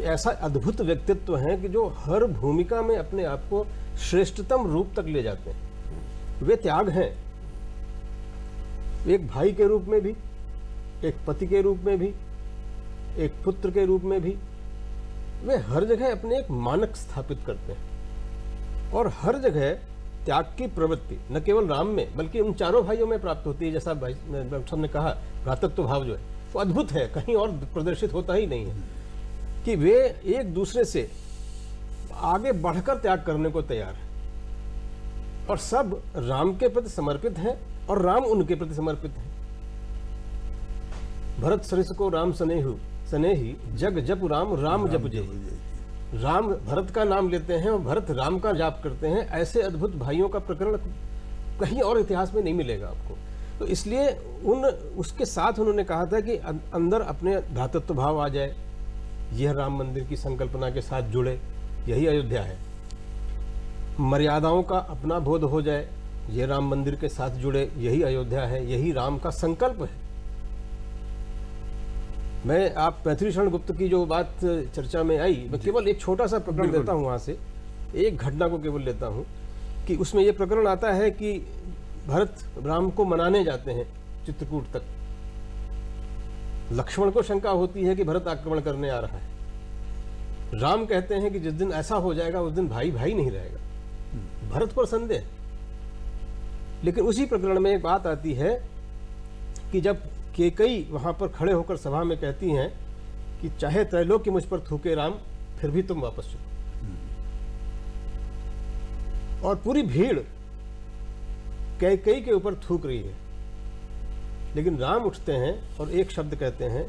ऐसा अद्भुत व्यक्तित्व है कि जो हर भूमिका में अपने आप को श्रेष्ठतम रूप तक ले जाते हैं। वे त्याग हैं, एक भाई के रूप में भी, एक पति के रूप में भी, एक पुत्र के रूप में भी। वे हर जगह अपने एक मानक स्थापित करते हैं और हर जगह त्याग की प्रवृत्ति न केवल राम में बल्कि उन चारों भाइयों में प्राप्त होती है। जैसा भाई साहब ने कहा, भ्रातृत्व भाव जो है वो अद्भुत है, कहीं और प्रदर्शित होता ही नहीं है, कि वे एक दूसरे से आगे बढ़कर त्याग करने को तैयार है और सब राम के प्रति समर्पित हैं और राम उनके प्रति समर्पित हैं। भरत सरिस को राम स्नेही जग जप राम राम जप जेहि। राम भरत का नाम लेते हैं और भरत राम का जाप करते हैं। ऐसे अद्भुत भाइयों का प्रकरण कहीं और इतिहास में नहीं मिलेगा आपको। तो इसलिए उसके साथ उन्होंने कहा था कि अंदर अपने भ्रातृत्व भाव आ जाए, यह राम मंदिर की संकल्पना के साथ जुड़े, यही अयोध्या है। मर्यादाओं का अपना बोध हो जाए, यह राम मंदिर के साथ जुड़े, यही अयोध्या है, यही राम का संकल्प है। मैं आप मैथिली शरण गुप्त की जो बात चर्चा में आई, मैं केवल एक छोटा सा प्रकरण लेता हूं, वहां से एक घटना को केवल लेता हूं कि उसमें यह प्रकरण आता है कि भरत राम को मनाने जाते हैं चित्रकूट तक। लक्ष्मण को शंका होती है कि भरत आक्रमण करने आ रहा है। राम कहते हैं कि जिस दिन ऐसा हो जाएगा उस दिन भाई भाई नहीं रहेगा। भरत पर संदेह। लेकिन उसी प्रकरण में एक बात आती है कि जब केकई वहां पर खड़े होकर सभा में कहती हैं कि चाहे त्रैलोक्य मुझ पर थूके राम, फिर भी तुम वापस चलो। और पूरी भीड़ कैकेयी के ऊपर थूक रही है, लेकिन राम उठते हैं और एक शब्द कहते हैं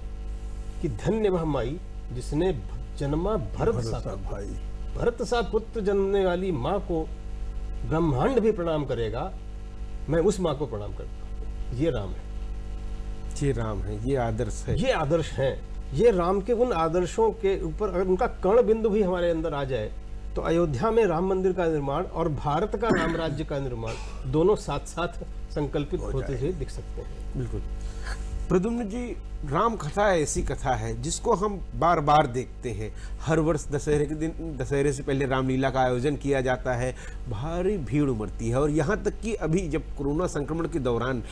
कि धन्य वह माई जिसने जन्मा भरत सा भाई, भरत सा पुत्र जन्मने वाली माँ को ब्रह्मांड भी प्रणाम करेगा, मैं उस माँ को प्रणाम करता हूँ। ये राम है, ये राम है, ये आदर्श है, ये आदर्श हैं। ये राम के उन आदर्शों के ऊपर अगर उनका कण बिंदु भी हमारे अंदर आ जाए तो अयोध्या में राम मंदिर का निर्माण और भारत का राम राज्य का निर्माण दोनों साथ साथ संकल्पित होते हुए दिख सकते हैं। बिल्कुल। प्रद्युम्न जी, राम कथा ऐसी कथा है जिसको हम बार बार देखते हैं। हर वर्ष दशहरे के दिन, दशहरे से पहले रामलीला का आयोजन किया जाता है, भारी भीड़ उमड़ती है। और यहाँ तक कि अभी जब कोरोना संक्रमण के दौरान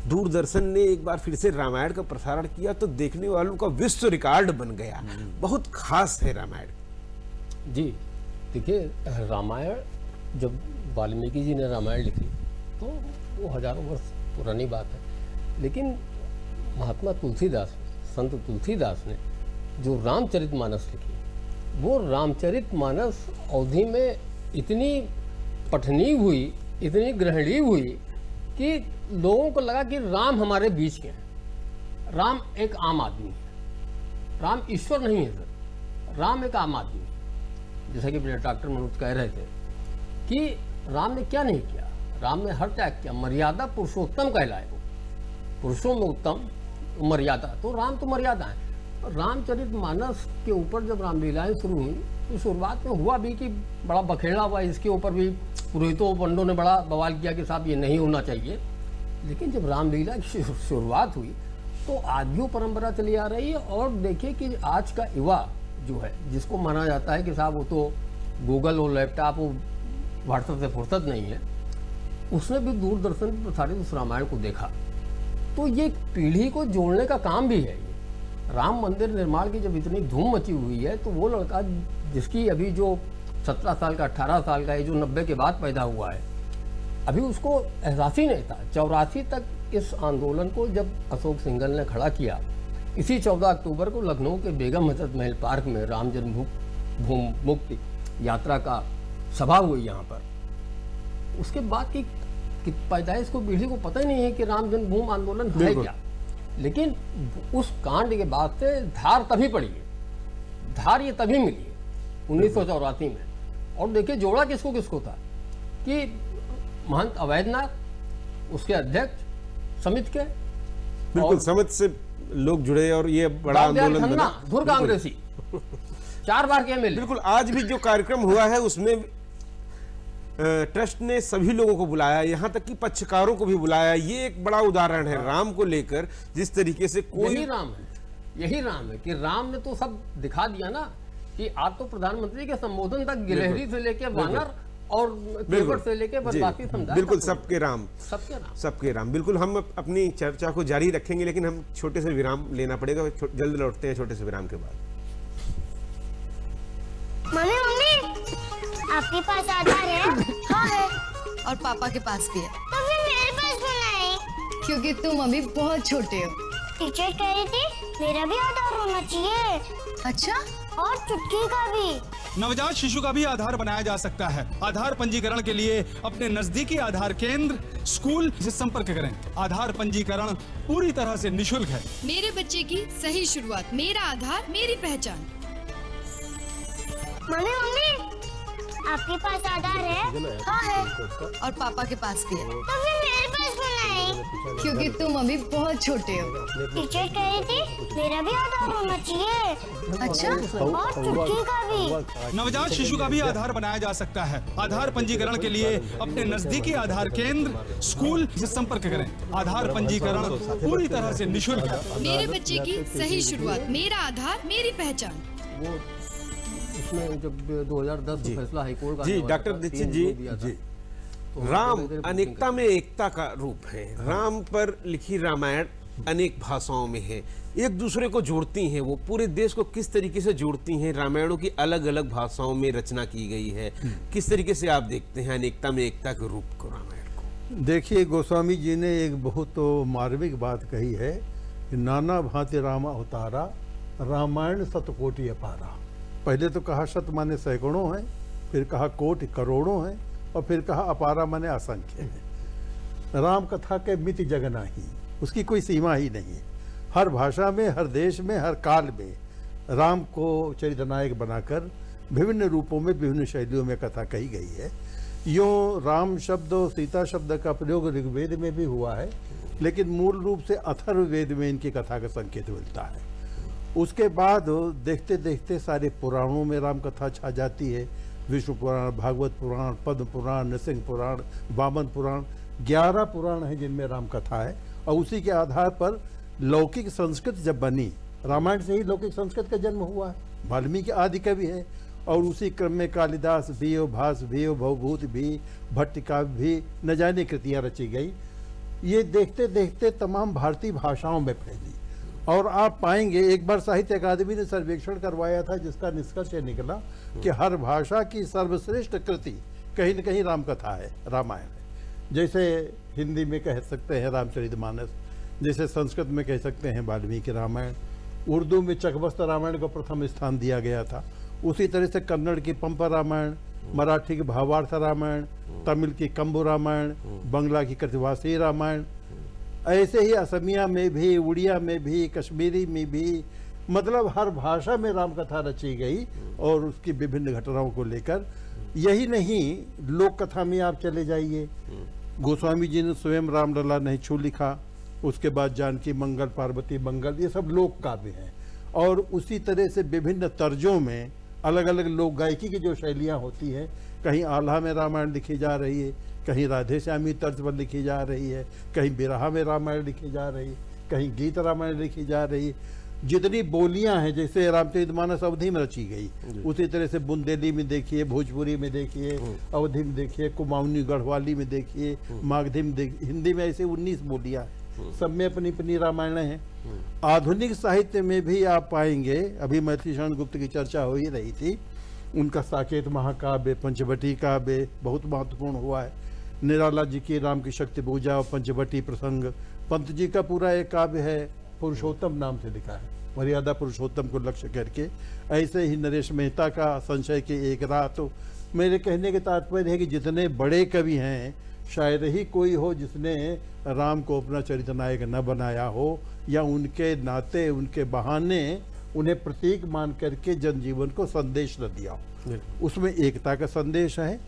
दूरदर्शन ने एक बार फिर से रामायण का प्रसारण किया तो देखने वालों का विश्व रिकॉर्ड बन गया। बहुत खास है रामायण। जी देखिए, रामायण जब वाल्मीकि जी ने रामायण लिखी तो वो हजारों वर्ष पुरानी बात है, लेकिन महात्मा तुलसीदास, संत तुलसीदास ने जो रामचरितमानस लिखी, वो रामचरितमानस अवधि में इतनी पठनीय हुई, इतनी ग्रहणीय हुई कि लोगों को लगा कि राम हमारे बीच के हैं। राम एक आम आदमी है, राम ईश्वर नहीं है सर, राम एक आम आदमी है। जैसा कि डॉक्टर मनोज कह रहे थे कि राम ने क्या नहीं किया, राम ने हर त्याग किया, मर्यादा पुरुषोत्तम कहलाए वो, पुरुषों में उत्तम मर्यादा, तो राम तो मर्यादा है। रामचरितमानस के ऊपर जब रामलीलाएं शुरू हुई तो शुरुआत में हुआ भी कि बड़ा बखेड़ा हुआ, इसके ऊपर भी पुरोहितों पंडों ने बड़ा बवाल किया कि साहब ये नहीं होना चाहिए। लेकिन जब रामलीला की शुरुआत हुई तो आदियों परंपरा चली आ रही है। और देखिए कि आज का युवा जो है, जिसको माना जाता है कि साहब वो तो गूगल और लैपटॉप और व्हाट्सएप से फुर्सत नहीं है, उसने भी दूरदर्शन पर प्रसारित उस रामायण को देखा। तो ये पीढ़ी को जोड़ने का काम भी है। ये राम मंदिर निर्माण की जब इतनी धूम मची हुई है तो वो लड़का जिसकी अभी जो 17 साल का 18 साल का है, जो 90 के बाद पैदा हुआ है, अभी उसको एहसास ही नहीं था। 84 तक इस आंदोलन को जब अशोक सिंघल ने खड़ा किया, इसी 14 अक्टूबर को लखनऊ के बेगम हजरत महल पार्क में राम जन्मभूमि मुक्ति यात्रा का सभा हुई यहाँ पर। उसके बाद की पैदाइश को पीढ़ी को पता ही नहीं है कि राम जन्मभूमि आंदोलन है क्या। लेकिन उस कांड के बाद से धार तभी पड़ी है, धार ये तभी मिली है 1984 में। और देखिए जोड़ा किसको किसको था कि महंत अवैधनाथ, उसके अध्यक्ष समित के, बिल्कुल समित से लोग जुड़े और ये बड़ा आंदोलन बना। धुर कांग्रेसी 4 बार के एमएलए। बिल्कुल, आज भी जो कार्यक्रम हुआ है उसमें ट्रस्ट ने सभी लोगों को बुलाया, यहाँ तक कि पक्षकारों को भी बुलाया। ये एक बड़ा उदाहरण है राम को लेकर, जिस तरीके से कोई यही राम है, यही राम है कि राम ने तो सब दिखा दिया ना कि आप तो प्रधानमंत्री के संबोधन तक गिलहरी से लेके वानर और केवट से लेके वनवासी समुदाय, बिल्कुल सबके राम, सबके राम, सबके राम। बिल्कुल, हम अपनी चर्चा को जारी रखेंगे, लेकिन हम छोटे से विराम लेना पड़ेगा। जल्द लौटते हैं छोटे से विराम के बाद। मम्मी मम्मी, आपके पास आधार है? हाँ है। और पापा के पास भी है। तो फिर मेरे पास क्यों नहीं? क्योंकि तुम अभी बहुत छोटे हो। टीचर कह रही थी मेरा भी आधार होना चाहिए। अच्छा, और चुटकी का भी। नवजात शिशु का भी आधार बनाया जा सकता है। आधार पंजीकरण के लिए अपने नजदीकी आधार केंद्र, स्कूल से संपर्क करें। आधार पंजीकरण पूरी तरह से निशुल्क है। मेरे बच्चे की सही शुरुआत, मेरा आधार मेरी पहचान। मम्मी मम्मी, आपके पास आधार है? हाँ है। और पापा के पास भी है। तो फिर मेरे पास क्यों नहीं? क्योंकि तुम अभी बहुत छोटे हो। टीचर कह रही थी मेरा भी आधार होना चाहिए। अच्छा, और चुटकी का भी। नवजात शिशु का भी आधार बनाया जा सकता है। आधार पंजीकरण के लिए अपने नजदीकी आधार केंद्र, स्कूल से संपर्क करें। आधार पंजीकरण पूरी तरह से निशुल्क है। मेरे बच्चे की सही शुरुआत, मेरा आधार मेरी पहचान। वो उसमें जब 2010 में फैसला हाईकोर्ट का जी डॉक्टर दीक्षित जी, राम अनेकता में एकता का रूप है। राम पर लिखी रामायण अनेक भाषाओं में है, एक दूसरे को जोड़ती हैं। वो पूरे देश को किस तरीके से जोड़ती हैं, रामायणों की अलग अलग भाषाओं में रचना की गई है। किस तरीके से आप देखते हैं अनेकता में एकता के रूप को, रामायण को? देखिए, गोस्वामी जी ने एक बहुत मार्मिक बात कही है कि नाना भांति राम अवतारा, रामायण शतकोटि अपारा। पहले तो कहा शत माने सैकड़ों हैं, फिर कहा कोटि करोड़ों हैं, और फिर कहा अपारा माने असंख्य है। राम कथा के मिति जगना ही, उसकी कोई सीमा ही नहीं है। हर भाषा में, हर देश में, हर काल में राम को चरित्र नायक बनाकर विभिन्न रूपों में विभिन्न शैलियों में कथा कही गई है। यूँ राम शब्द और सीता शब्द का प्रयोग ऋग्वेद में भी हुआ है, लेकिन मूल रूप से अथर्ववेद में इनकी कथा का संकेत मिलता है। उसके बाद देखते देखते सारे पुराणों में राम कथा छा जाती है। विष्णु पुराण, भागवत पुराण, पद्म पुराण, नृसिंह पुराण, वामन पुराण, 11 पुराण हैं जिनमें राम कथा है। और उसी के आधार पर लौकिक संस्कृत जब बनी, रामायण से ही लौकिक संस्कृत का जन्म हुआ है। वाल्मीकि आदि कवि है और उसी क्रम में कालिदास भी, भास भी, भवभूत भी, भट्टिकाव्य भी, न जाने कृतियाँ रची गई। ये देखते देखते तमाम भारतीय भाषाओं में फैली। और आप पाएंगे एक बार साहित्य अकादमी ने सर्वेक्षण करवाया था जिसका निष्कर्ष निकला कि हर भाषा की सर्वश्रेष्ठ कृति कहीं न कहीं रामकथा है, रामायण है। जैसे हिंदी में कह सकते हैं रामचरितमानस, जैसे संस्कृत में कह सकते हैं वाल्मीकि रामायण, उर्दू में चकवस्त रामायण को प्रथम स्थान दिया गया था। उसी तरह से कन्नड़ की पंप रामायण, मराठी की भावार्थ रामायण, तमिल की कंबु रामायण, बंगला की कृतिवासी रामायण, ऐसे ही असमिया में भी, उड़िया में भी, कश्मीरी में भी, मतलब हर भाषा में राम कथा रची गई और उसकी विभिन्न घटनाओं को लेकर। यही नहीं, लोक कथा में आप चले जाइए, गोस्वामी जी ने स्वयं रामलला नहीं छू लिखा, उसके बाद जानकी मंगल, पार्वती मंगल, ये सब लोक काव्य हैं। और उसी तरह से विभिन्न तर्जों में अलग अलग लोक गायकी की जो शैलियाँ होती हैं, कहीं आल्हा में रामायण लिखी जा रही है, कहीं राधे श्यामी तर्ज पर लिखी जा रही है, कहीं बिरहा में रामायण लिखी जा रही है, कहीं गीत रामायण लिखी जा रही है। जितनी बोलियां हैं, जैसे रामचरितमानस अवधि में रची गई, उसी तरह से बुंदेली में देखिए, भोजपुरी में देखिए, अवधि में देखिए, कुमाऊनी गढ़वाली में देखिए, मागधी में देखिए, हिंदी में ऐसे 19 बोलियां हैं, सब में अपनी अपनी रामायण हैं। आधुनिक साहित्य में भी आप पाएंगे, अभी मैथिली शरण गुप्त की चर्चा हो ही रही थी, उनका साकेत महाकाव्य, पंचवटी काव्य बहुत महत्वपूर्ण हुआ है। निराला जी की राम की शक्ति पूजा और पंचवटी प्रसंग, पंत जी का पूरा एक काव्य है, पुरुषोत्तम नाम से लिखा है, मर्यादा पुरुषोत्तम को लक्ष्य करके। ऐसे ही नरेश मेहता का संशय की एक रात। मेरे कहने के तात्पर्य है कि जितने बड़े कवि हैं, शायद ही कोई हो जिसने राम को अपना चरित्र नायक न बनाया हो, या उनके नाते, उनके बहाने उन्हें प्रतीक मान करके जनजीवन को संदेश न दिया हो। उसमें एकता का संदेश है,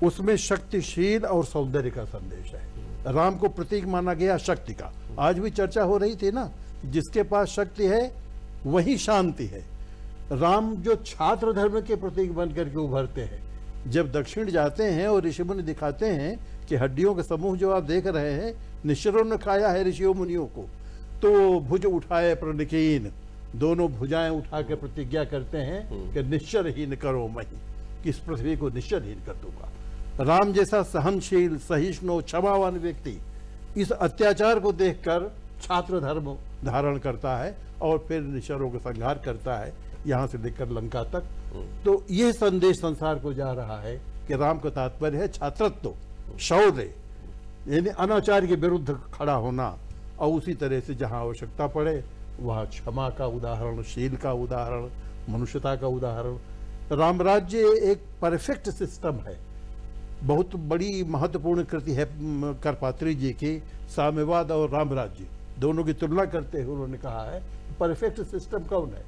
उसमें शक्तिशील और सौंदर्य का संदेश है। राम को प्रतीक माना गया शक्ति का। आज भी चर्चा हो रही थी ना, जिसके पास शक्ति है वही शांति है। राम जो छात्र धर्म के प्रतीक बन करके उभरते हैं, जब दक्षिण जाते हैं और ऋषि मुनि दिखाते हैं कि हड्डियों का समूह जो आप देख रहे हैं, निश्चरों ने खाया है ऋषियों मुनियों को, तो भुज उठाए प्रणकीन, दोनों भुजाएं उठा के प्रतिज्ञा करते हैं कि निश्चरहीन करो मही, कि इस पृथ्वी को निश्चरहीन कर दूंगा। राम जैसा सहनशील, सहिष्णु, क्षमावान व्यक्ति इस अत्याचार को देखकर छात्र धर्म धारण करता है और फिर निश्चरों का संहार करता है, यहाँ से लेकर लंका तक। तो यह संदेश संसार को जा रहा है कि राम का तात्पर्य है छात्रत्व, शौर्य, यानी अनाचार के विरुद्ध खड़ा होना, और उसी तरह से जहाँ आवश्यकता पड़े वहाँ क्षमा का उदाहरण, शील का उदाहरण, मनुष्यता का उदाहरण। राम राज्य एक परफेक्ट सिस्टम है। बहुत बड़ी महत्वपूर्ण कृति है करपात्री जी की, साम्यवाद और राम राज्य, दोनों की तुलना करते हुए उन्होंने कहा है परफेक्ट सिस्टम कौन है?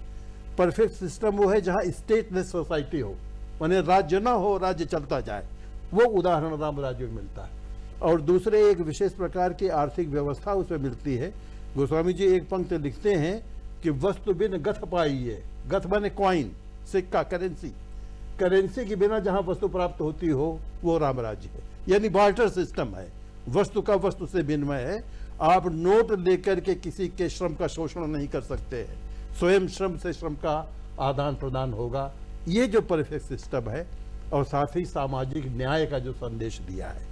परफेक्ट सिस्टम वो है जहाँ स्टेटलेस सोसाइटी हो, माने राज्य ना हो, राज्य चलता जाए, वो उदाहरण राम राज्य में मिलता है। और दूसरे एक विशेष प्रकार की आर्थिक व्यवस्था उसमें मिलती है। गोस्वामी जी एक पंक्ति लिखते हैं कि वस्तु बिन गथ पाइए, गथ माने कॉइन, सिक्का, करेंसी, करेंसी के बिना जहां वस्तु प्राप्त होती हो वो राम राज्य है, यानी बार्टर सिस्टम है, वस्तु का वस्तु से विनिमय है। आप नोट लेकर के किसी के श्रम का शोषण नहीं कर सकते हैं, स्वयं श्रम से श्रम का आदान प्रदान होगा। ये जो परफेक्ट सिस्टम है, और साथ ही सामाजिक न्याय का जो संदेश दिया है,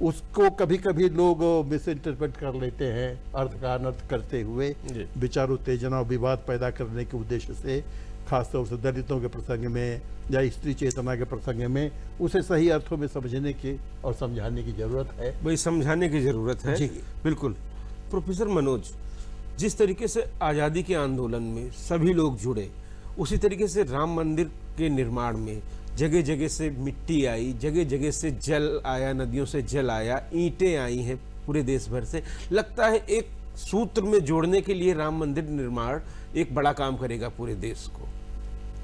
उसको कभी कभी लोग मिस इंटरप्रेट कर लेते हैं, अर्थ का अनर्थ करते हुए, विचार उत्तेजना और विवाद पैदा करने के उद्देश्य से, खासतौर से दलितों के प्रसंग में या स्त्री चेतना के प्रसंग में, उसे सही अर्थों में समझने की और समझाने की जरूरत है। वही समझाने की जरूरत है जी। बिल्कुल। प्रोफेसर मनोज, जिस तरीके से आज़ादी के आंदोलन में सभी लोग जुड़े, उसी तरीके से राम मंदिर के निर्माण में जगह जगह से मिट्टी आई, जगह जगह से जल आया, नदियों से जल आया, ईंटें आई हैं पूरे देश भर से। लगता है एक सूत्र में जोड़ने के लिए राम मंदिर निर्माण एक बड़ा काम करेगा पूरे देश को।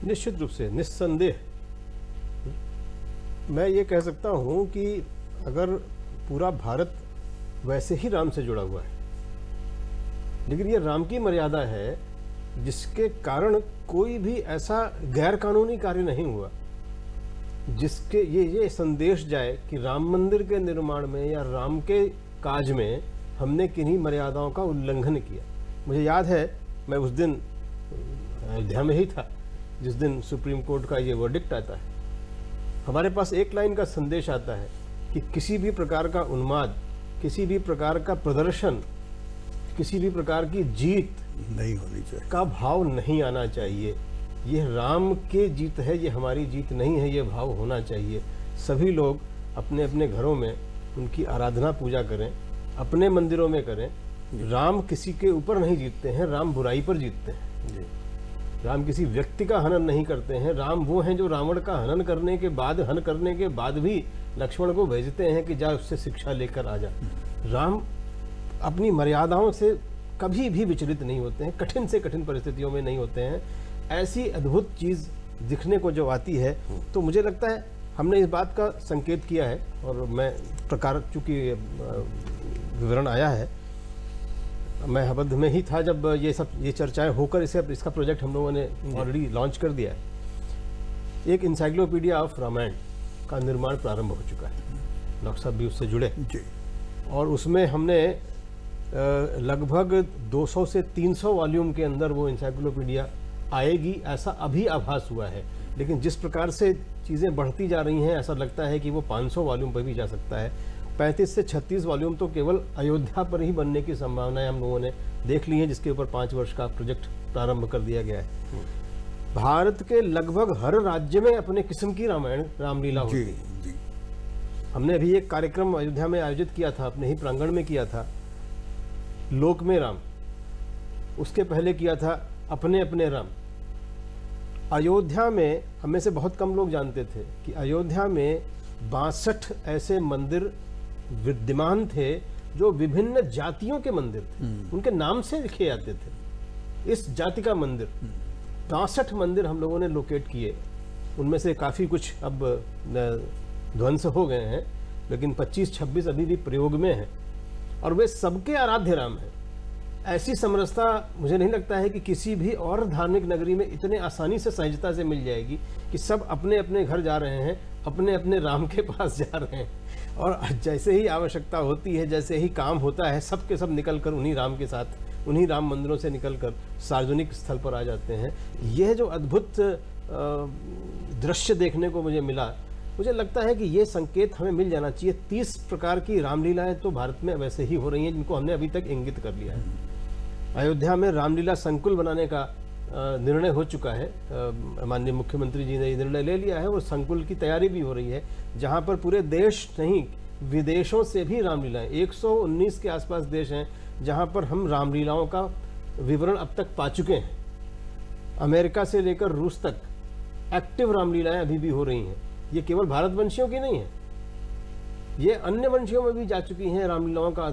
निश्चित रूप से, निस्संदेह मैं ये कह सकता हूँ कि अगर पूरा भारत वैसे ही राम से जुड़ा हुआ है, लेकिन ये राम की मर्यादा है जिसके कारण कोई भी ऐसा गैर कानूनी कार्य नहीं हुआ जिसके ये संदेश जाए कि राम मंदिर के निर्माण में या राम के काज में हमने किन्हीं मर्यादाओं का उल्लंघन किया। मुझे याद है, मैं उस दिन अयोध्या में ही था जिस दिन सुप्रीम कोर्ट का ये वर्डिक्ट आता है। हमारे पास एक लाइन का संदेश आता है कि किसी भी प्रकार का उन्माद, किसी भी प्रकार का प्रदर्शन, किसी भी प्रकार की जीत नहीं होनी चाहिए, का भाव नहीं आना चाहिए। ये राम की जीत है, ये हमारी जीत नहीं है, ये भाव होना चाहिए। सभी लोग अपने अपने घरों में उनकी आराधना पूजा करें, अपने मंदिरों में करें। राम किसी के ऊपर नहीं जीतते हैं, राम बुराई पर जीतते हैं। राम किसी व्यक्ति का हनन नहीं करते हैं। राम वो हैं जो रावण का हनन करने के बाद भी लक्ष्मण को भेजते हैं कि जा उससे शिक्षा लेकर आ जा। राम अपनी मर्यादाओं से कभी भी विचलित नहीं होते हैं, कठिन से कठिन परिस्थितियों में नहीं होते हैं। ऐसी अद्भुत चीज दिखने को जो आती है, तो मुझे लगता है हमने इस बात का संकेत किया है। और मैं प्रकार चूंकि विवरण आया है, मैं अवध में ही था जब ये चर्चाएं होकर इसका प्रोजेक्ट हम लोगों ने ऑलरेडी लॉन्च कर दिया है। एक इंसाइक्लोपीडिया ऑफ रामायण का निर्माण प्रारंभ हो चुका है। डॉक्टर साहब भी उससे जुड़े और उसमें हमने लगभग 200 से 300 वॉल्यूम के अंदर वो इंसाइक्लोपीडिया आएगी, ऐसा अभी आभास हुआ है। लेकिन जिस प्रकार से चीज़ें बढ़ती जा रही हैं, ऐसा लगता है कि वो 500 वॉल्यूम पर भी जा सकता है। 35 से 36 वॉल्यूम तो केवल अयोध्या पर ही बनने की संभावनाएं हम लोगों ने देख ली हैं, जिसके ऊपर 5 वर्ष का प्रोजेक्ट प्रारंभ कर दिया गया है। भारत के लगभग हर राज्य में अपने किस्म की रामलीला होती है। हमने अभी एक कार्यक्रम अयोध्या में आयोजित किया था, अपने ही प्रांगण में किया था, लोक में राम। उसके पहले किया था अपने अपने राम। अयोध्या में हमें से बहुत कम लोग जानते थे कि अयोध्या में 62 ऐसे मंदिर विद्यमान थे जो विभिन्न जातियों के मंदिर थे, उनके नाम से लिखे जाते थे। इस जाति का मंदिर 62 मंदिर हम लोगों ने लोकेट किए। उनमें से काफ़ी कुछ अब ध्वंस हो गए हैं, लेकिन 25-26 अभी भी प्रयोग में हैं और वे सबके आराध्य राम हैं। ऐसी समरसता मुझे नहीं लगता है कि किसी भी और धार्मिक नगरी में इतने आसानी से सहजता से मिल जाएगी कि सब अपने अपने घर जा रहे हैं, अपने अपने राम के पास जा रहे हैं और जैसे ही आवश्यकता होती है, जैसे ही काम होता है, सब के सब निकल कर उन्हीं राम के साथ, उन्हीं राम मंदिरों से निकलकर सार्वजनिक स्थल पर आ जाते हैं। यह जो अद्भुत दृश्य देखने को मुझे मिला, मुझे लगता है कि ये संकेत हमें मिल जाना चाहिए। 30 प्रकार की रामलीलाएं तो भारत में वैसे ही हो रही हैं जिनको हमने अभी तक इंगित कर लिया है। अयोध्या में रामलीला संकुल बनाने का निर्णय हो चुका है। माननीय मुख्यमंत्री जी ने ये निर्णय ले लिया है और संकुल की तैयारी भी हो रही है, जहां पर पूरे देश नहीं विदेशों से भी रामलीलाएं, 119 के आसपास देश हैं जहां पर हम रामलीलाओं का विवरण अब तक पा चुके हैं। अमेरिका से लेकर रूस तक एक्टिव रामलीलाएं अभी भी हो रही हैं। ये केवल भारतवंशियों की नहीं है, ये अन्य वंशियों में भी जा चुकी हैं रामलीलाओं का।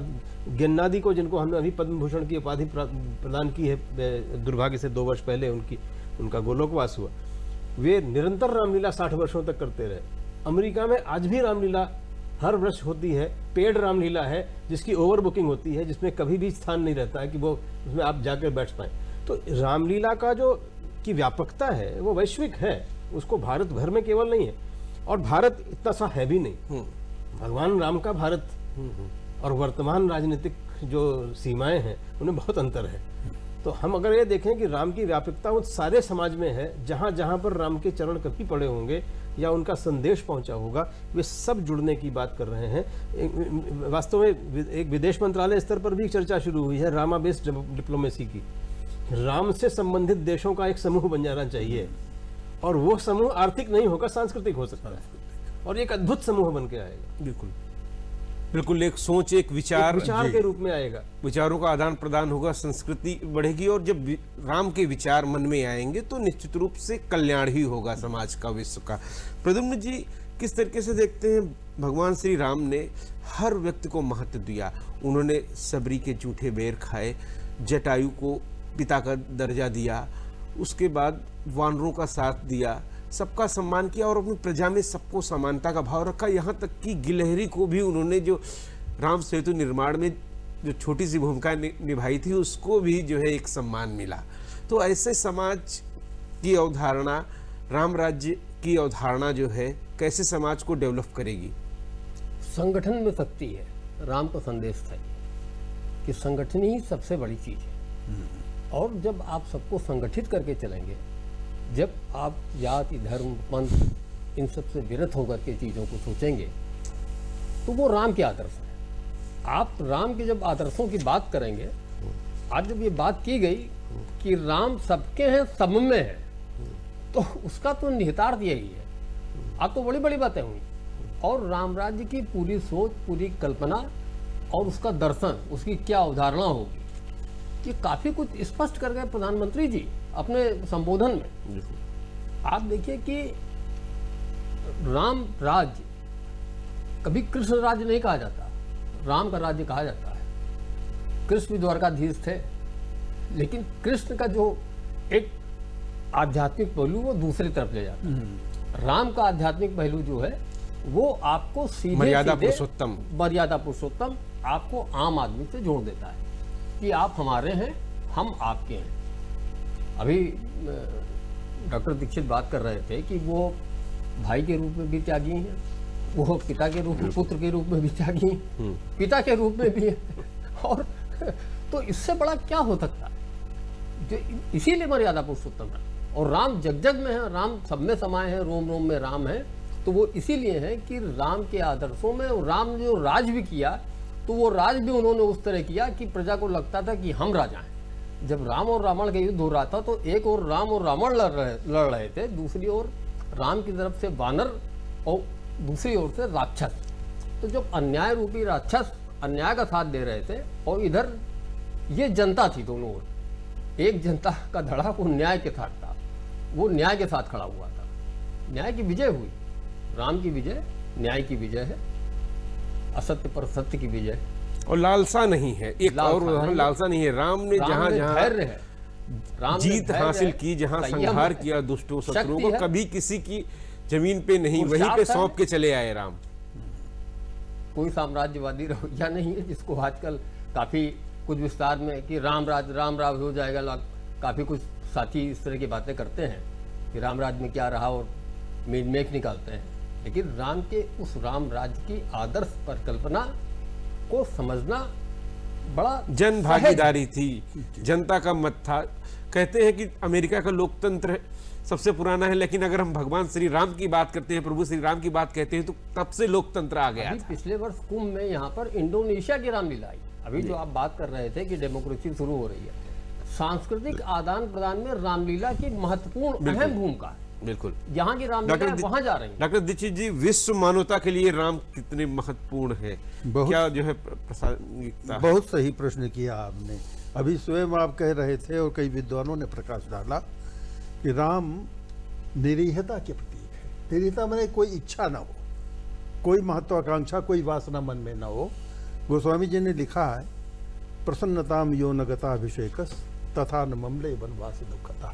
गेन्नादी को, जिनको हमने अभी पद्म भूषण की उपाधि प्रदान की है, दुर्भाग्य से 2 वर्ष पहले उनका गोलोकवास हुआ, वे निरंतर रामलीला 60 वर्षों तक करते रहे। अमेरिका में आज भी रामलीला हर वर्ष होती है, पेड रामलीला है जिसकी ओवर बुकिंग होती है, जिसमें कभी भी स्थान नहीं रहता है कि वो उसमें आप जाकर बैठ पाएँ। तो रामलीला का जो की व्यापकता है वो वैश्विक है, उसको भारत भर में केवल नहीं है। और भारत इतना सा है भी नहीं। भगवान राम का भारत और वर्तमान राजनीतिक जो सीमाएं हैं उनमें बहुत अंतर है। तो हम अगर ये देखें कि राम की व्यापकता उस सारे समाज में है, जहां जहां पर राम के चरण कभी पड़े होंगे या उनका संदेश पहुंचा होगा, वे सब जुड़ने की बात कर रहे हैं। वास्तव में एक विदेश मंत्रालय स्तर पर भी चर्चा शुरू हुई है रामा बेस्ड डिप्लोमेसी की। राम से संबंधित देशों का एक समूह बन जाना चाहिए और वो समूह आर्थिक नहीं होगा, सांस्कृतिक हो सकता है और एक अद्भुत समूह बन के आएगा। बिल्कुल बिल्कुल, एक सोच, एक विचार के रूप में आएगा, विचारों का आदान प्रदान होगा, संस्कृति बढ़ेगी और जब राम के विचार मन में आएंगे तो निश्चित रूप से कल्याण ही होगा समाज का, विश्व का। प्रद्युम्न जी, किस तरीके से देखते हैं भगवान श्री राम ने हर व्यक्ति को महत्व दिया। उन्होंने सबरी के जूठे बेर खाए, जटायु को पिता का दर्जा दिया, उसके बाद वानरों का साथ दिया, सबका सम्मान किया और अपनी प्रजा में सबको समानता का भाव रखा। यहाँ तक कि गिलहरी को भी उन्होंने जो राम सेतु निर्माण में जो छोटी सी भूमिका निभाई थी उसको भी जो है एक सम्मान मिला। तो ऐसे समाज की अवधारणा, राम राज्य की अवधारणा जो है कैसे समाज को डेवलप करेगी? संगठन में शक्ति है। राम का संदेश था कि संगठन ही सबसे बड़ी चीज है। और जब आप सबको संगठित करके चलेंगे, जब आप जाति धर्म पंथ इन सब से विरत होकर के चीज़ों को सोचेंगे, तो वो राम के आदर्श हैं। आप राम के जब आदर्शों की बात करेंगे, आज जब ये बात की गई कि राम सबके हैं, सब में है, तो उसका तो निहितार्थ यही है। अब तो बड़ी बड़ी बातें हुई और राम राज्य की पूरी सोच, पूरी कल्पना और उसका दर्शन, उसकी क्या अवधारणा होगी, ये काफ़ी कुछ स्पष्ट कर गए प्रधानमंत्री जी अपने संबोधन में। आप देखिए कि राम राज्य कभी कृष्ण राज्य नहीं कहा जाता, राम का राज्य कहा जाता है। कृष्ण भी द्वारकाधीश थे, लेकिन कृष्ण का जो एक आध्यात्मिक पहलू वो दूसरी तरफ ले जाता है। राम का आध्यात्मिक पहलू जो है वो आपको सीधे मर्यादा पुरुषोत्तम, मर्यादा पुरुषोत्तम आपको आम आदमी से जोड़ देता है कि आप हमारे हैं, हम आपके हैं। अभी डॉक्टर दीक्षित बात कर रहे थे कि वो भाई के रूप में भी त्यागी हैं, वो पिता के रूप में, पुत्र के रूप में भी त्यागी हैं, पिता के रूप में भी है। और तो इससे बड़ा क्या हो सकता है? जो इसीलिए मर्यादा पुरुषोत्तम है। और राम जग जग में है, राम सब में समाये हैं, रोम रोम में राम है। तो वो इसीलिए है कि राम के आदर्शों में, राम जो राज भी किया तो वो राज भी उन्होंने उस तरह किया कि प्रजा को लगता था कि हम राजा हैं। जब राम और रावण का युद्ध हो रहा था तो एक और राम और रावण लड़ रहे थे, दूसरी ओर राम की तरफ से वानर और दूसरी ओर से राक्षस। तो जब अन्याय रूपी राक्षस अन्याय का साथ दे रहे थे और इधर ये जनता थी, दोनों ओर एक जनता का धड़ा वो न्याय के साथ था, वो न्याय के साथ खड़ा हुआ था। न्याय की विजय हुई, राम की विजय न्याय की विजय है, असत्य पर सत्य की विजय। और लालसा नहीं है, एक और उदाहरण लालसा नहीं है। राम ने जहां धैर्य है, राम जीत हासिल की, जहां संहार किया दुष्टों शत्रुओं को, कभी किसी की जमीन पे नहीं, वहीं पे सौंप के चले आए राम। कोई साम्राज्यवादी रवैया नहीं है जिसको आजकल काफी कुछ विस्तार में कि राम राज हो जाएगा। काफी कुछ साथी इस तरह की बातें करते हैं कि राम राज में क्या रहा और मेख निकालते हैं। लेकिन राम के उस राम राज्य की आदर्श परिकल्पना को समझना बड़ा जन भागीदारी थी, जनता का मत था। कहते हैं कि अमेरिका का लोकतंत्र सबसे पुराना है, लेकिन अगर हम भगवान श्री राम की बात करते हैं, प्रभु श्री राम की बात कहते हैं, तो तब से लोकतंत्र आ गया था। पिछले वर्ष कुंभ में यहाँ पर इंडोनेशिया की रामलीला आई। अभी जो आप बात कर रहे थे कि डेमोक्रेसी शुरू हो रही है, सांस्कृतिक आदान प्रदान में रामलीला की महत्वपूर्ण अहम भूमिका है। बिल्कुल, यहाँ की रामलीला वहां जा रही है। डॉक्टर दीक्षित जी, विश्व मानवता के लिए राम कितने महत्वपूर्ण है, क्या जो है प्रासंगिकता? बहुत सही प्रश्न किया आपने। अभी स्वयं आप कह रहे थे और कई विद्वानों ने प्रकाश डाला कि राम निरीहता के प्रतीक है। निरीहता माने कोई इच्छा ना हो, कोई महत्वाकांक्षा, कोई वासना मन में ना हो। गोस्वामी जी ने लिखा है, प्रसन्नताम यो नगताभिषेकस तथा न ममले वनवास दुखता।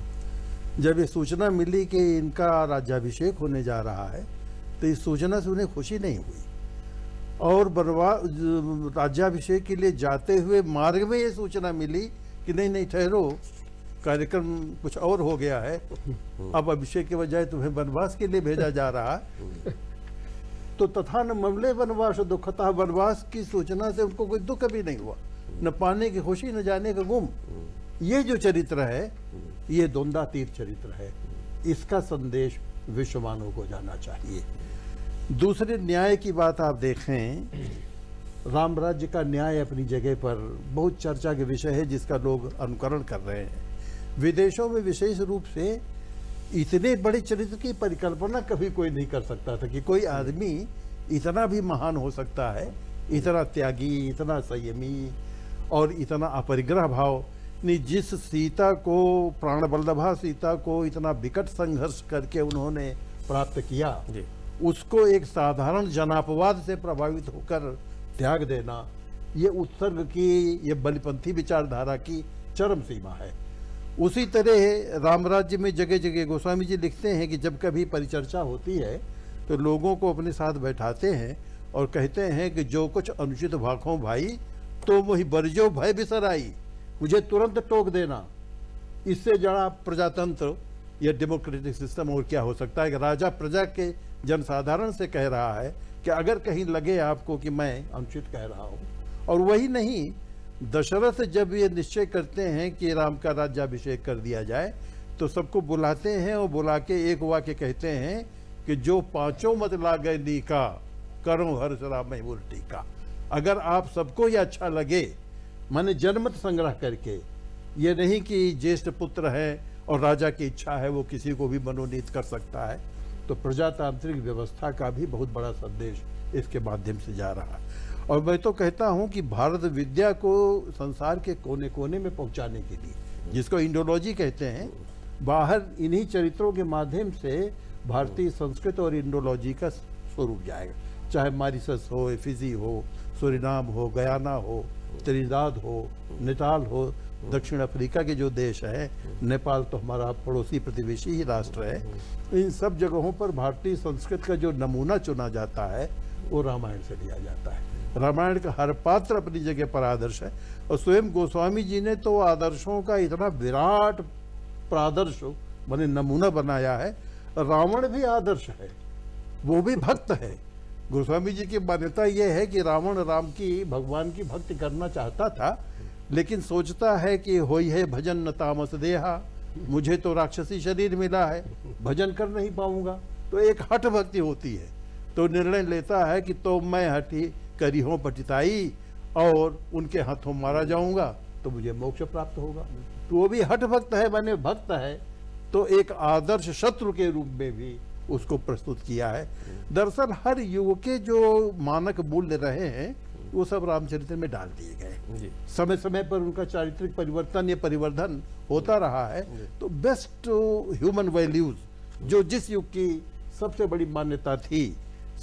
जब ये सूचना मिली कि इनका राज्याभिषेक होने जा रहा है, तो इस सूचना से उन्हें खुशी नहीं हुई और राज्याभिषेक के लिए जाते हुए मार्ग में ये सूचना मिली कि नहीं ठहरो, कार्यक्रम कुछ और हो गया है, अब अभिषेक के बजाय तुम्हें वनवास के लिए भेजा जा रहा है। तो तथा न ममले वनवास दुखता, वनवास की सूचना से उनको कोई दुख भी नहीं हुआ, न पाने की खुशी न जाने का गुम। ये जो चरित्र है ये द्वंद्वातीत चरित्र है, इसका संदेश विश्व मानव को जाना चाहिए। दूसरे न्याय की बात आप देखें, राम राज्य का न्याय अपनी जगह पर बहुत चर्चा के विषय है जिसका लोग अनुकरण कर रहे हैं। विदेशों में विशेष रूप से इतने बड़े चरित्र की परिकल्पना कभी कोई नहीं कर सकता था कि कोई आदमी इतना भी महान हो सकता है, इतना त्यागी, इतना संयमी और इतना अपरिग्रह भाव। नहीं, जिस सीता को, प्राण वल्लभा सीता को इतना विकट संघर्ष करके उन्होंने प्राप्त किया, उसको एक साधारण जनापवाद से प्रभावित होकर त्याग देना, ये उत्सर्ग की, ये बलिपंथी विचारधारा की चरम सीमा है। उसी तरह राम राज्य में जगह जगह गोस्वामी जी लिखते हैं कि जब कभी परिचर्चा होती है तो लोगों को अपने साथ बैठाते हैं और कहते हैं कि जो कुछ अनुचित भाखों भाई तो वही बरजो भय बिसराई, मुझे तुरंत टोक देना। इससे जड़ा प्रजातंत्र या डेमोक्रेटिक सिस्टम और क्या हो सकता है कि राजा प्रजा के जनसाधारण से कह रहा है कि अगर कहीं लगे आपको कि मैं अनुचित कह रहा हूँ। और वही नहीं, दशरथ जब ये निश्चय करते हैं कि राम का राज्याभिषेक कर दिया जाए तो सबको बुलाते हैं और बुला के एक वाक्य कहते हैं कि जो पांचों मत लागे नीका करो हर्ष राम महिमूर टीका। अगर आप सबको ये अच्छा लगे, माने जनमत संग्रह करके, ये नहीं कि ज्येष्ठ पुत्र है और राजा की इच्छा है वो किसी को भी मनोनीत कर सकता है, तो प्रजातांत्रिक व्यवस्था का भी बहुत बड़ा संदेश इसके माध्यम से जा रहा है। और मैं तो कहता हूं कि भारत विद्या को संसार के कोने कोने में पहुंचाने के लिए, जिसको इंडोलॉजी कहते हैं, बाहर इन्हीं चरित्रों के माध्यम से भारतीय संस्कृत और इंडोलॉजी का स्वरूप जाएगा। चाहे मॉरिशस हो, फिजी हो, सूरीनाम हो, गयाना हो, त्रिनिदाद हो, नेटाल हो, दक्षिण अफ्रीका के जो देश है, नेपाल तो हमारा पड़ोसी प्रतिवेशी ही राष्ट्र है, इन सब जगहों पर भारतीय संस्कृत का जो नमूना चुना जाता है वो रामायण से लिया जाता है। रामायण का हर पात्र अपनी जगह पर आदर्श है और स्वयं गोस्वामी जी ने तो आदर्शों का इतना विराट प्रादर्श माने नमूना बनाया है। रावण भी आदर्श है, वो भी भक्त है। गोस्वामी जी की मान्यता यह है कि रावण राम की, भगवान की भक्ति करना चाहता था, लेकिन सोचता है कि होई है भजन न तामस देहा, मुझे तो राक्षसी शरीर मिला है, भजन कर नहीं पाऊंगा। तो एक हठ भक्ति होती है, तो निर्णय लेता है कि तो मैं हठी करी हूं पटिताई और उनके हाथों मारा जाऊंगा तो मुझे मोक्ष प्राप्त होगा। तो वो भी हठ भक्त है, माने भक्त है, तो एक आदर्श शत्रु के रूप में भी उसको प्रस्तुत किया है। दरअसल हर युग के जो मानक मूल्य रहे हैं वो सब रामचरित्र में डाल दिए गए। समय समय पर उनका चारित्रिक परिवर्तन या परिवर्धन होता रहा है। तो बेस्ट ह्यूमन वैल्यूज जो जिस युग की सबसे बड़ी मान्यता थी,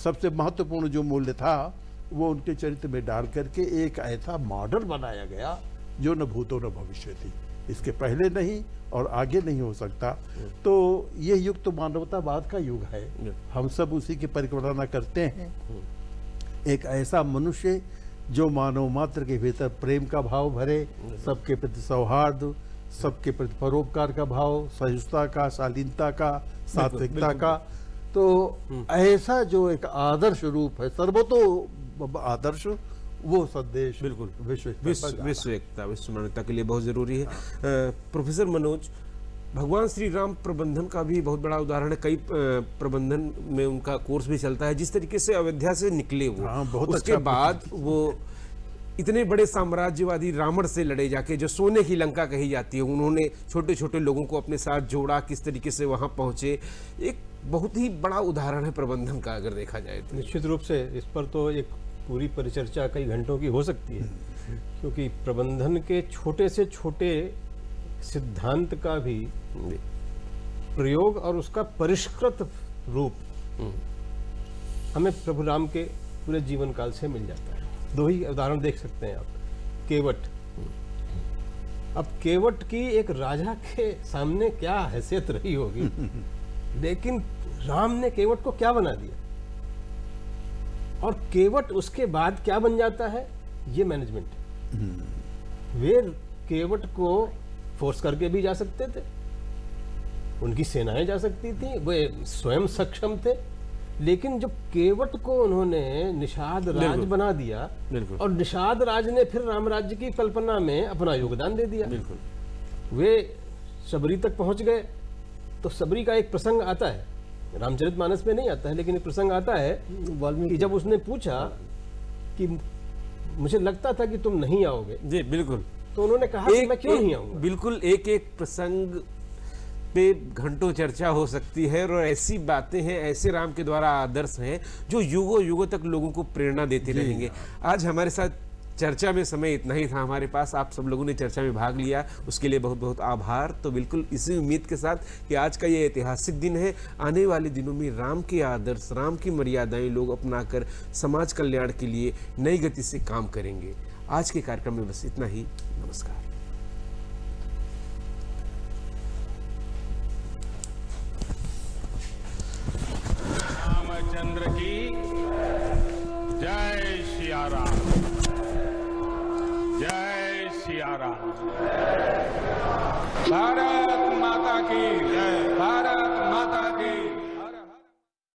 सबसे महत्वपूर्ण जो मूल्य था, वो उनके चरित्र में डाल करके एक ऐसा मॉडल बनाया गया जो न भूतो न भविष्य थी, इसके पहले नहीं और आगे नहीं हो सकता। तो ये युग तो मानवतावाद का युग है, हम सब उसी की परिकल्पना करते हैं। एक ऐसा मनुष्य जो मानव मात्र के भीतर प्रेम का भाव भरे, सबके प्रति सौहार्द, सबके प्रति परोपकार का भाव, सहिष्णुता का, शालीनता का, सात्विकता का, तो ऐसा जो एक आदर्श रूप है, सर्वतो आदर्श, वो संदेश बिल्कुल विश्व एकता, विश्व मानवता के लिए बहुत जरूरी है। प्रोफेसर मनोज, भगवान श्री राम प्रबंधन का भी बहुत बड़ा उदाहरण है। कई प्रबंधन में उनका कोर्स भी चलता है। जिस तरीके से अयोध्या से निकले वो, उसके बाद वो इतने बड़े साम्राज्यवादी रावण से लड़े जाके, जो सोने की लंका कही जाती है, उन्होंने छोटे छोटे लोगों को अपने साथ जोड़ा, किस तरीके से वहां पहुंचे, एक बहुत ही बड़ा उदाहरण है प्रबंधन का अगर देखा जाए तो। निश्चित रूप से इस पर तो एक पूरी परिचर्चा कई घंटों की हो सकती है, क्योंकि प्रबंधन के छोटे से छोटे सिद्धांत का भी प्रयोग और उसका परिष्कृत रूप हमें प्रभु राम के पूरे जीवन काल से मिल जाता है। दो ही उदाहरण देख सकते हैं आप। केवट, अब केवट की एक राजा के सामने क्या हैसियत रही होगी, लेकिन राम ने केवट को क्या बना दिया, और केवट उसके बाद क्या बन जाता है, ये मैनेजमेंट है। वे केवट को फोर्स करके भी जा सकते थे, उनकी सेनाएं जा सकती थी, वे स्वयं सक्षम थे, लेकिन जब केवट को उन्होंने निषाद राज बना दिया और निषाद राज ने फिर राम राज्य की कल्पना में अपना योगदान दे दिया, वे सबरी तक पहुंच गए। तो सबरी का एक प्रसंग आता है, रामचरितमानस में नहीं आता है, लेकिन एक प्रसंग आता है कि जब उसने पूछा कि मुझे लगता था कि तुम नहीं आओगे। जी बिल्कुल। तो उन्होंने कहा कि मैं क्यों नहीं आऊंगा। बिल्कुल, एक एक प्रसंग पे घंटों चर्चा हो सकती है, और ऐसी बातें हैं, ऐसे राम के द्वारा आदर्श हैं जो युगों युगों तक लोगों को प्रेरणा देते रहेंगे। आज हमारे साथ चर्चा में समय इतना ही था हमारे पास। आप सब लोगों ने चर्चा में भाग लिया, उसके लिए बहुत बहुत आभार। तो बिल्कुल इसी उम्मीद के साथ कि आज का ये ऐतिहासिक दिन है, आने वाले दिनों में राम के आदर्श, राम की मर्यादाएं लोग अपनाकर समाज कल्याण के लिए नई गति से काम करेंगे। आज के कार्यक्रम में बस इतना ही। नमस्कार। रामचंद्र की जय सिया राम, जय सिया राम। भारत माता की